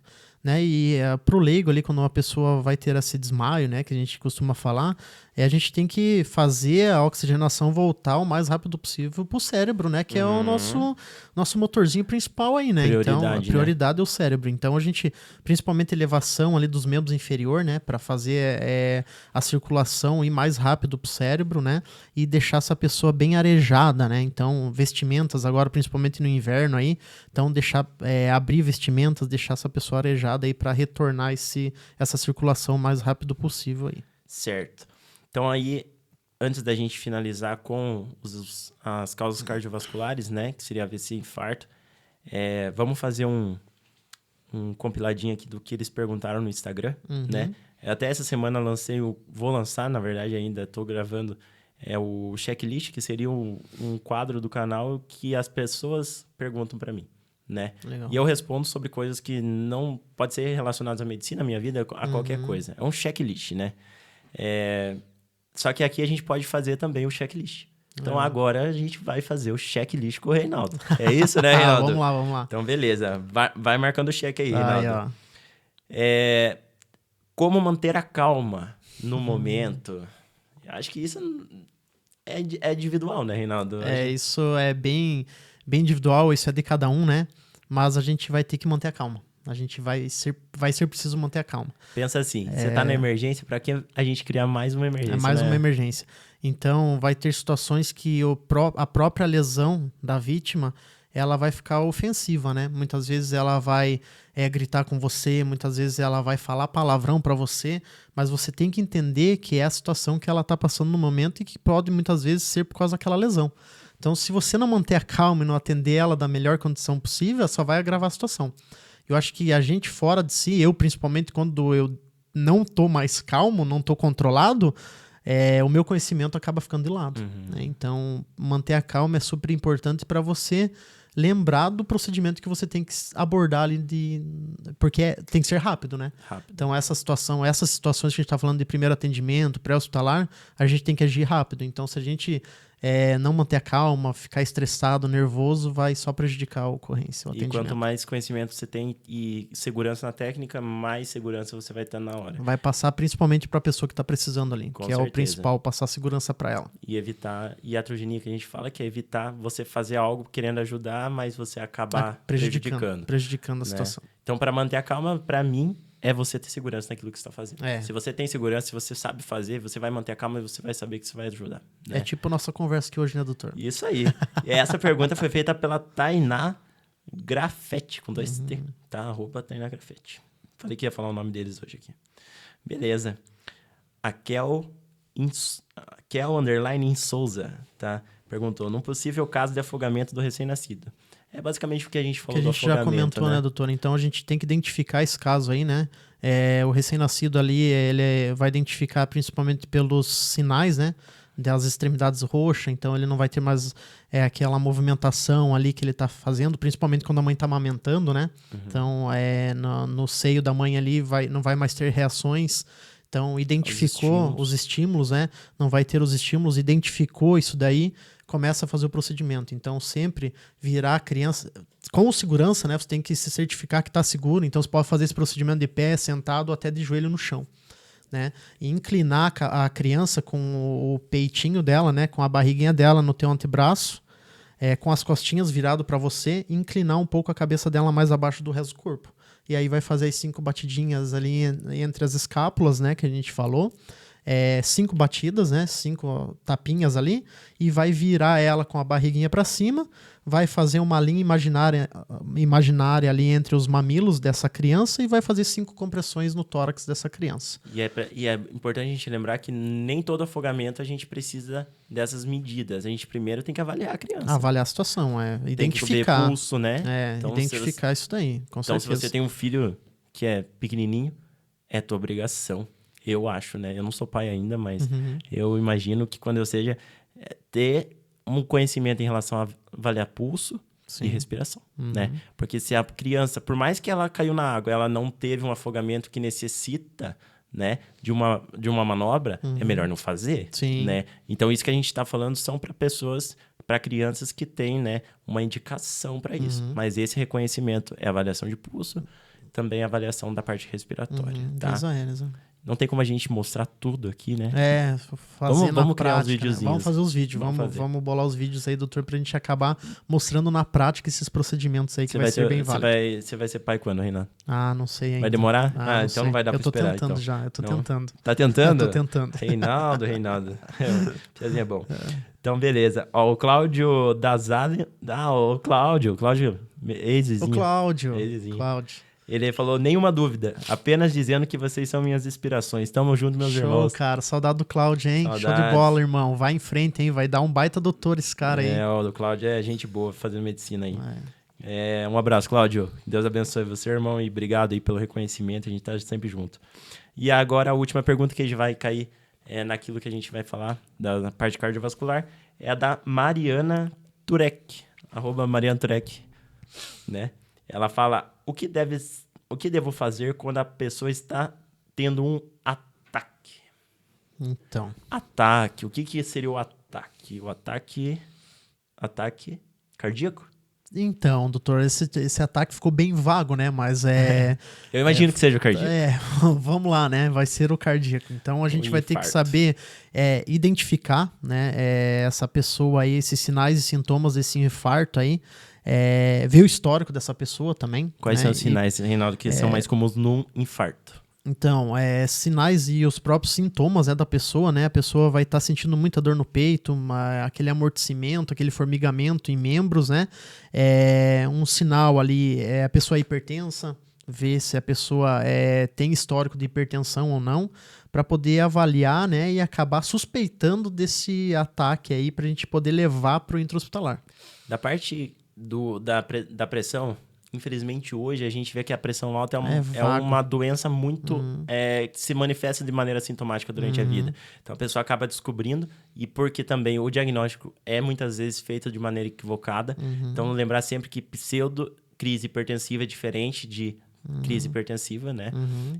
Né? E pro leigo ali, quando uma pessoa vai ter esse desmaio, né, que a gente costuma falar, a gente tem que fazer a oxigenação voltar o mais rápido possível pro cérebro, né, que é o nosso motorzinho principal aí, né? Então, a prioridade é o cérebro. Então, a gente, principalmente elevação ali dos membros inferior, né, para fazer a circulação ir mais rápido pro cérebro, né, e deixar essa pessoa bem arejada, né? Então, vestimentas agora, principalmente no inverno aí, então deixar abrir vestimentas, deixar essa pessoa arejada aí para retornar essa circulação o mais rápido possível aí. Certo. Então aí, antes da gente finalizar com as causas cardiovasculares, né, que seria AVC e infarto, vamos fazer um compiladinho aqui do que eles perguntaram no Instagram, né? Até essa semana vou lançar, na verdade ainda estou gravando, o checklist, que seria um quadro do canal que as pessoas perguntam para mim. Né? Legal. E eu respondo sobre coisas que não pode ser relacionadas à medicina, à minha vida, a qualquer coisa. É um checklist, né? Só que aqui a gente pode fazer também o checklist. Então agora a gente vai fazer o checklist com o Reinaldo. É isso, né, Reinaldo? Vamos lá. Então beleza, vai marcando o check aí, Reinaldo. Como manter a calma no momento? Acho que isso é individual, né, Reinaldo? Isso é bem individual, isso é de cada um, né? Mas a gente vai ter que manter a calma. A gente vai ser preciso manter a calma. Pensa assim, você tá na emergência, para que a gente criar mais uma emergência? Uma emergência. Então, vai ter situações que a própria lesão da vítima, ela vai ficar ofensiva, né? Muitas vezes ela vai gritar com você, muitas vezes ela vai falar palavrão para você, mas você tem que entender que é a situação que ela tá passando no momento e que pode muitas vezes ser por causa daquela lesão. Então, se você não manter a calma e não atender ela da melhor condição possível, só vai agravar a situação. Eu acho que a gente fora de si, eu principalmente quando eu não tô mais calmo, não tô controlado, o meu conhecimento acaba ficando de lado. Né? Então, manter a calma é super importante para você lembrar do procedimento que você tem que abordar ali, porque tem que ser rápido, né? Então, essas situações que a gente está falando de primeiro atendimento, pré-hospitalar, a gente tem que agir rápido. Então, se a gente não manter a calma, ficar estressado, nervoso, vai só prejudicar a ocorrência, o E atendimento. quanto mais conhecimento você tem e segurança na técnica, mais segurança você vai ter na hora. Vai passar principalmente para a pessoa que está precisando ali, Com que é certeza. o principal, passar segurança para ela. E evitar... E a iatrogenia que a gente fala que é evitar você fazer algo querendo ajudar, mas você acabar Prejudicando a né? situação. Então, para manter a calma, para mim, é você ter segurança naquilo que você está fazendo. É. Se você tem segurança, se você sabe fazer, você vai manter a calma e você vai saber que você vai ajudar. Né? É tipo a nossa conversa aqui hoje, né, doutor? Isso aí. E essa pergunta foi feita pela Tainá Grafete, com 2T, tá? @Tainá Grafete. Falei que ia falar o nome deles hoje aqui. Beleza. A Kel _ Souza, tá? Perguntou, num possível caso de afogamento do recém-nascido. É basicamente o que a gente falou Que a gente do já afogamento, comentou, né, doutor? Então a gente tem que identificar esse caso aí, né? O recém-nascido ali, ele vai identificar principalmente pelos sinais, né? Das extremidades roxas, então ele não vai ter mais aquela movimentação ali que ele está fazendo, principalmente quando a mãe está amamentando, né? Então, no seio da mãe ali não vai mais ter reações. Então, identificou os estímulos, né? Não vai ter os estímulos, identificou isso daí, começa a fazer o procedimento. Então, sempre virar a criança... Com segurança, né? Você tem que se certificar que está seguro. Então, você pode fazer esse procedimento de pé, sentado, até de joelho no chão. Né? E inclinar a criança com o peitinho dela, né? Com a barriguinha dela no teu antebraço, com as costinhas virado para você, e inclinar um pouco a cabeça dela mais abaixo do resto do corpo. E aí vai fazer as 5 batidinhas ali entre as escápulas, né? Que a gente falou. 5 batidas, né? 5 tapinhas ali, e vai virar ela com a barriguinha para cima, vai fazer uma linha imaginária ali entre os mamilos dessa criança e vai fazer 5 compressões no tórax dessa criança. E é importante a gente lembrar que nem todo afogamento a gente precisa dessas medidas. A gente primeiro tem que avaliar a criança. Avaliar a situação, identificar. Tem que ver pulso, né? Então, identificar isso daí, com certeza. Então, se você tem um filho que é pequenininho, é tua obrigação. Eu acho, né? Eu não sou pai ainda, mas eu imagino que quando eu seja, ter um conhecimento em relação a avaliar pulso e respiração, né? Porque se a criança, por mais que ela caiu na água, ela não teve um afogamento que necessita, né, de uma manobra, é melhor não fazer, né? Então, isso que a gente está falando são para crianças que têm, né, uma indicação para isso. Mas esse reconhecimento é avaliação de pulso, também avaliação da parte respiratória, tá? Das aéreas, Não tem como a gente mostrar tudo aqui, né? Fazer vamos na criar prática, os videozinhos. Vamos fazer os vídeos, vamos bolar os vídeos aí, doutor, pra gente acabar mostrando na prática esses procedimentos aí que vai ser bem válido. Você vai ser pai quando, Renato? Não sei ainda. Vai demorar? Não então não vai dar pra esperar. Eu tô tentando já, eu tô tentando. Tá tentando? Eu tô tentando. Reinaldo. Piazinha é bom. Então, beleza. Ó, o Cláudio Dazali... o Cláudio, ex-vizinho. O Cláudio. Ele falou, nenhuma dúvida, apenas dizendo que vocês são minhas inspirações. Tamo junto, meus irmãos. Show, cara. Saudade do Cláudio, hein? Saudades. Show de bola, irmão. Vai em frente, hein? Vai dar um baita doutor esse cara aí. O Cláudio é gente boa fazendo medicina aí. Um abraço, Cláudio. Deus abençoe você, irmão, e obrigado aí pelo reconhecimento. A gente tá sempre junto. E agora a última pergunta que a gente vai cair naquilo que a gente vai falar da parte cardiovascular é a da Mariana Turek, @Mariana Turek, né? Ela fala, o que devo fazer quando a pessoa está tendo um ataque? Então. Ataque, o que seria o ataque? O ataque cardíaco? Então, doutor, esse ataque ficou bem vago, né? Mas Eu imagino que seja o cardíaco. Vamos lá, né? Vai ser o cardíaco. Então, a gente vai ter que saber identificar, né? Essa pessoa aí, esses sinais e sintomas desse infarto aí. Ver o histórico dessa pessoa também. Quais são os sinais, Reinaldo, que são mais comuns num infarto? Então, sinais e os próprios sintomas da pessoa, né? A pessoa vai estar sentindo muita dor no peito, aquele amortecimento, aquele formigamento em membros, né? Um sinal ali a pessoa é hipertensa, ver se a pessoa tem histórico de hipertensão ou não, para poder avaliar, né? E acabar suspeitando desse ataque aí, para a gente poder levar para o intra-hospitalar. Da parte da pressão, infelizmente hoje a gente vê que a pressão alta é uma doença muito que se manifesta de maneira sintomática durante a vida. Então a pessoa acaba descobrindo, e porque também o diagnóstico é muitas vezes feito de maneira equivocada. Então lembrar sempre que pseudo-crise hipertensiva é diferente de crise hipertensiva, né?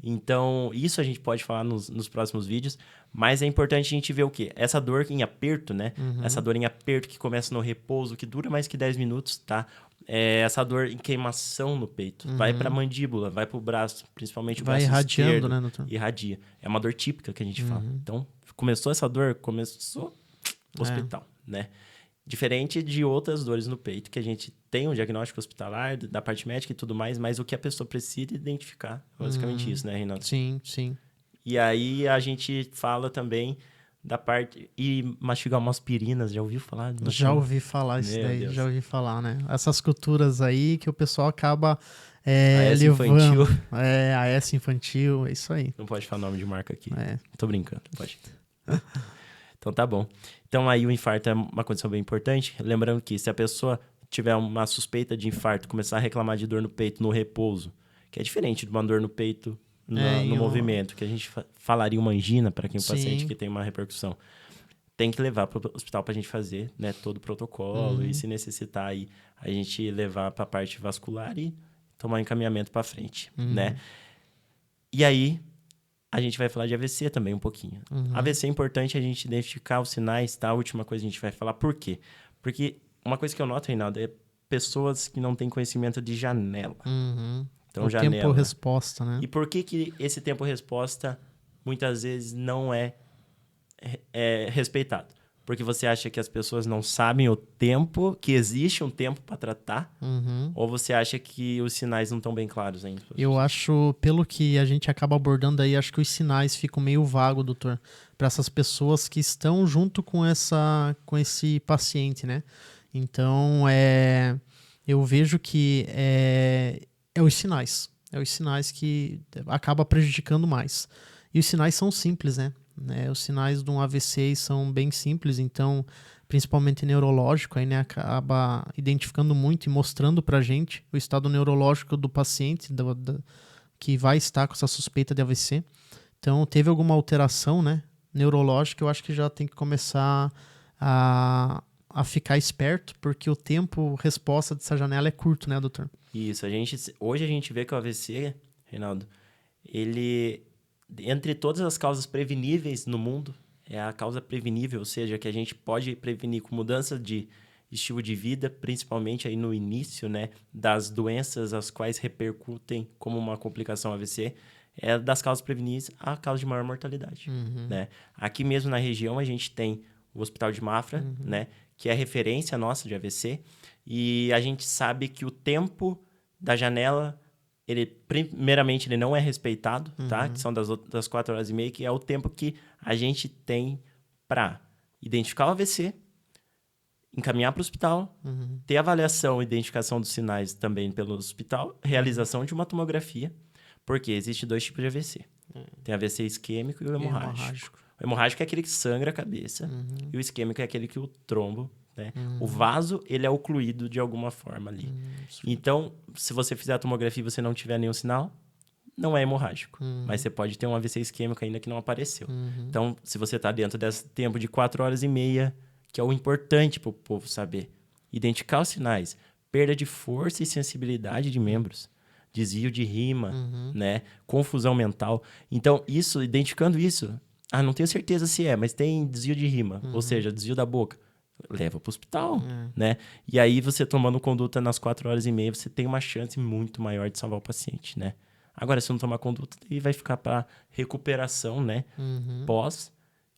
Então, isso a gente pode falar nos próximos vídeos, mas é importante a gente ver o quê? Essa dor em aperto, né? Essa dor em aperto que começa no repouso, que dura mais que 10 minutos, tá? Essa dor em queimação no peito. Vai pra mandíbula, vai pro braço, principalmente o Vai braço irradiando, esquerdo. né, doutor? Irradia. É uma dor típica que a gente fala. Então, começou essa dor, começou hospital, né? Diferente de outras dores no peito, que a gente tem um diagnóstico hospitalar, da parte médica e tudo mais, mas o que a pessoa precisa identificar. Basicamente isso, né, Reinaldo? Sim, sim. E aí a gente fala também da parte... E mastigar umas aspirinas, já ouviu falar? Já ouvi falar isso Meu daí, Deus. já ouvi falar, né? Essas culturas aí que o pessoal acaba AS levando. infantil. AS infantil, é isso aí. Não pode falar nome de marca aqui. É. Tô brincando, pode. Então tá bom. Então aí o infarto é uma condição bem importante. Lembrando que se a pessoa tiver uma suspeita de infarto, começar a reclamar de dor no peito no repouso, que é diferente de uma dor no peito no movimento, que a gente falaria uma angina para quem é um paciente que tem uma repercussão. Tem que levar para o hospital para a gente fazer, né, todo o protocolo e se necessitar aí a gente levar para a parte vascular e tomar um encaminhamento para frente, né? E aí a gente vai falar de AVC também um pouquinho. AVC é importante a gente identificar os sinais, tá? A última coisa que a gente vai falar. Por quê? Porque uma coisa que eu noto, Reinaldo, é pessoas que não têm conhecimento de janela. Então, o janela. tempo-resposta, né? E por que esse tempo-resposta muitas vezes não é respeitado? Porque você acha que as pessoas não sabem o tempo, que existe um tempo para tratar? Ou você acha que os sinais não estão bem claros ainda? Eu acho, pelo que a gente acaba abordando aí, acho que os sinais ficam meio vago, doutor, para essas pessoas que estão junto com esse paciente, né? Então, eu vejo que é os sinais. É os sinais que acaba prejudicando mais. E os sinais são simples, né? Os sinais de um AVC são bem simples, então, principalmente neurológico, aí, né, acaba identificando muito e mostrando pra gente o estado neurológico do paciente que vai estar com essa suspeita de AVC. Então, teve alguma alteração, né, neurológica, eu acho que já tem que começar a ficar esperto, porque o tempo-resposta dessa janela é curto, né, doutor? Isso, hoje a gente vê que o AVC, Reinaldo, ele... Entre todas as causas preveníveis no mundo, é a causa prevenível, ou seja, que a gente pode prevenir com mudança de estilo de vida, principalmente aí no início, né, das doenças as quais repercutem como uma complicação AVC, é das causas preveníveis a causa de maior mortalidade, né? Aqui mesmo na região a gente tem o Hospital de Mafra, né, que é referência nossa de AVC, e a gente sabe que o tempo da janela... primeiramente, ele não é respeitado, tá? Que são das 4 horas e meia, que é o tempo que a gente tem para identificar o AVC, encaminhar para o hospital, ter avaliação e identificação dos sinais também pelo hospital, realização de uma tomografia, porque existe 2 tipos de AVC. Tem AVC isquêmico e o hemorrágico. O hemorrágico é aquele que sangra a cabeça, e o isquêmico é aquele que o trombo, né? O vaso, ele é ocluído de alguma forma ali. Então, se você fizer a tomografia e você não tiver nenhum sinal, não é hemorrágico. Mas você pode ter um AVC isquêmico ainda que não apareceu. Então, se você está dentro desse tempo de 4 horas e meia, que é o importante para o povo saber, identificar os sinais, perda de força e sensibilidade de membros, desvio de rima, né? Confusão mental. Então, identificando isso, não tenho certeza se mas tem desvio de rima, ou seja, desvio da boca. Leva para o hospital, né? E aí, você tomando conduta nas 4 horas e meia, você tem uma chance muito maior de salvar o paciente, né? Agora, se não tomar conduta, aí vai ficar para recuperação, né? Pós,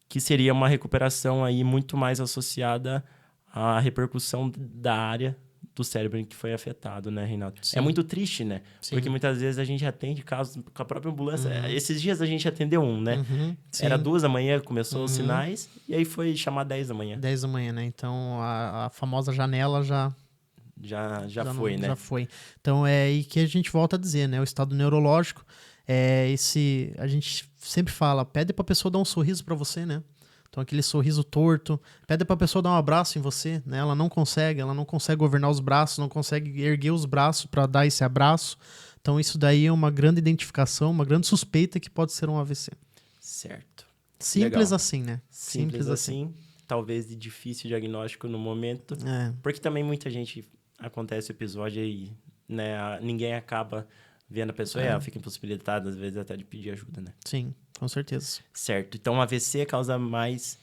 que seria uma recuperação aí muito mais associada à repercussão da área do cérebro em que foi afetado, né, Reinaldo? Sim. É muito triste, né? Sim. Porque muitas vezes a gente atende casos com a própria ambulância. Esses dias a gente atendeu um, né? Era 2 da manhã, começou os sinais, e aí foi chamar 10 da manhã. 10 da manhã, né? Então, a famosa janela já foi, né? Já foi. Então, é aí que a gente volta a dizer, né? O estado neurológico, a gente sempre fala, pede pra pessoa dar um sorriso pra você, né? Então, aquele sorriso torto, pede pra pessoa dar um abraço em você, né? Ela não consegue governar os braços, não consegue erguer os braços para dar esse abraço. Então, isso daí é uma grande identificação, uma grande suspeita que pode ser um AVC. Certo. Simples Legal. assim, né? Simples assim. Talvez de difícil diagnóstico no momento. Porque também muita gente acontece o episódio aí, né? Ninguém acaba vendo a pessoa e ela fica impossibilitada, às vezes, até de pedir ajuda, né? Sim, com certeza. Certo. Então, AVC é a causa mais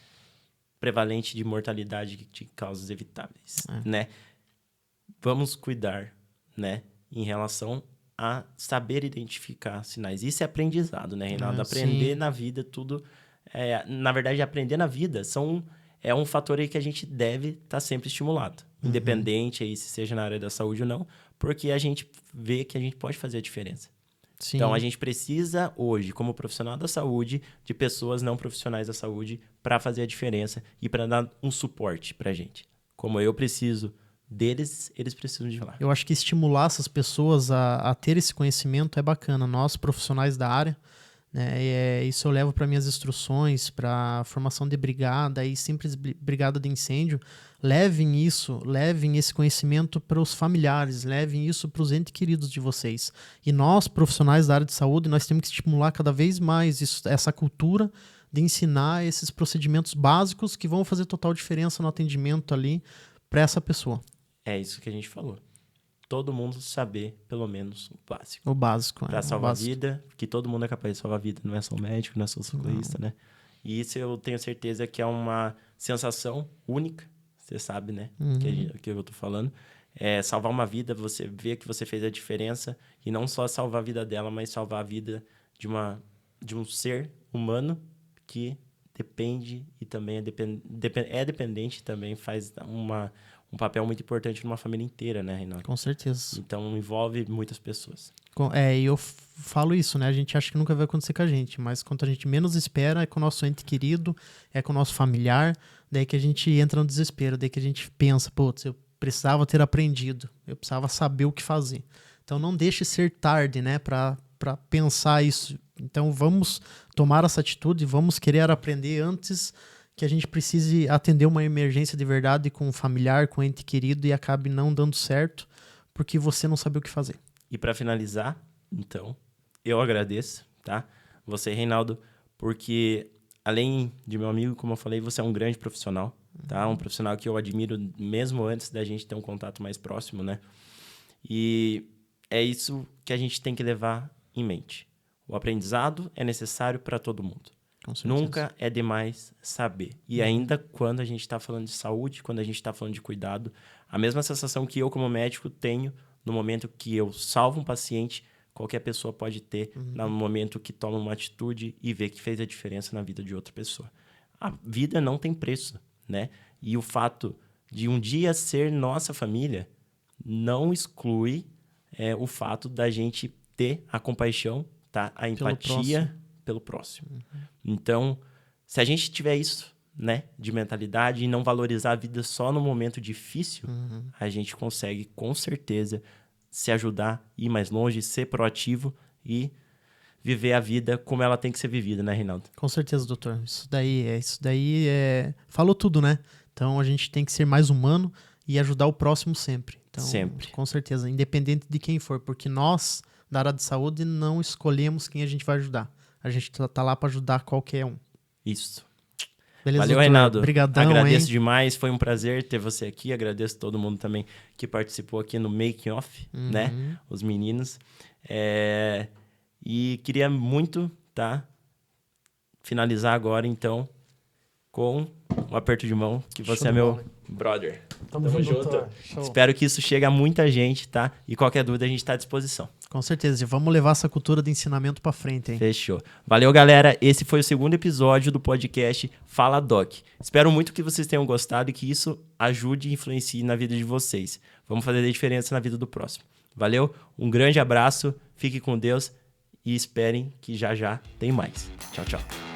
prevalente de mortalidade de causas evitáveis, né? Vamos cuidar, né? Em relação a saber identificar sinais. Isso é aprendizado, né, Reinaldo? Aprender na vida, tudo... na verdade, aprender na vida é um fator aí que a gente deve estar sempre estimulado. Independente aí se seja na área da saúde ou não, porque a gente vê que a gente pode fazer a diferença. Sim. Então, a gente precisa hoje, como profissional da saúde, de pessoas não profissionais da saúde para fazer a diferença e para dar um suporte para a gente. Como eu preciso deles, eles precisam de lá. Eu acho que estimular essas pessoas a ter esse conhecimento é bacana. Nós, profissionais da área, né, isso eu levo para minhas instruções, para formação de brigada e simples brigada de incêndio. Levem esse conhecimento para os familiares, levem isso para os entes queridos de vocês. E nós, profissionais da área de saúde, nós temos que estimular cada vez mais essa cultura de ensinar esses procedimentos básicos que vão fazer total diferença no atendimento ali para essa pessoa. É isso que a gente falou. Todo mundo saber, pelo menos, o básico. O básico. Para salvar a vida, que todo mundo é capaz de salvar a vida. Não é só o médico, não é só o socorrista, né? E isso eu tenho certeza que é uma sensação única. Você sabe, né? Que eu tô falando. É salvar uma vida, você vê que você fez a diferença. E não só salvar a vida dela, mas salvar a vida de um ser humano que depende e também é dependente também, faz um papel muito importante numa família inteira, né, Reinaldo? Com certeza. Então, envolve muitas pessoas. E eu falo isso, né? A gente acha que nunca vai acontecer com a gente, mas quando a gente menos espera, é com o nosso ente querido, é com o nosso familiar, daí que a gente entra no desespero, daí que a gente pensa, putz, eu precisava ter aprendido, eu precisava saber o que fazer. Então, não deixe ser tarde, né, para pensar isso. Então, vamos tomar essa atitude, vamos querer aprender antes que a gente precise atender uma emergência de verdade com um familiar, com um ente querido e acabe não dando certo porque você não sabe o que fazer. E para finalizar, então, eu agradeço, tá? Você, Reinaldo, porque além de meu amigo, como eu falei, você é um grande profissional, tá? Um profissional que eu admiro mesmo antes da gente ter um contato mais próximo, né? E é isso que a gente tem que levar em mente. O aprendizado é necessário para todo mundo. Nunca é demais saber. E ainda quando a gente está falando de saúde, quando a gente está falando de cuidado, a mesma sensação que eu, como médico, tenho no momento que eu salvo um paciente, qualquer pessoa pode ter no momento que toma uma atitude e vê que fez a diferença na vida de outra pessoa. A vida não tem preço, né? E o fato de um dia ser nossa família não exclui o fato da gente ter a compaixão, tá? A empatia pelo próximo. Então, se a gente tiver isso, né, de mentalidade e não valorizar a vida só no momento difícil, a gente consegue, com certeza, se ajudar, ir mais longe, ser proativo e viver a vida como ela tem que ser vivida, né, Reinaldo? Com certeza, doutor. Isso daí falou tudo, né? Então, a gente tem que ser mais humano e ajudar o próximo sempre. Então, sempre. Com certeza, independente de quem for, porque nós, da área de saúde, não escolhemos quem a gente vai ajudar. A gente tá lá para ajudar qualquer um. Isso. Beleza, valeu, doutor? Reinaldo. Obrigadão, agradeço hein? demais. Foi um prazer ter você aqui. Agradeço todo mundo também que participou aqui no Making Off, né? Os meninos. E queria muito, tá? Finalizar agora, então, com um aperto de mão, que você Show é de meu bola. brother. Tamo junto. Show. Espero que isso chegue a muita gente, tá? E qualquer dúvida a gente tá à disposição. Com certeza. E vamos levar essa cultura de ensinamento para frente, hein? Fechou. Valeu, galera. Esse foi o segundo episódio do podcast Fala Doc. Espero muito que vocês tenham gostado e que isso ajude e influencie na vida de vocês. Vamos fazer a diferença na vida do próximo. Valeu? Um grande abraço. Fique com Deus e esperem que já tem mais. Tchau, tchau.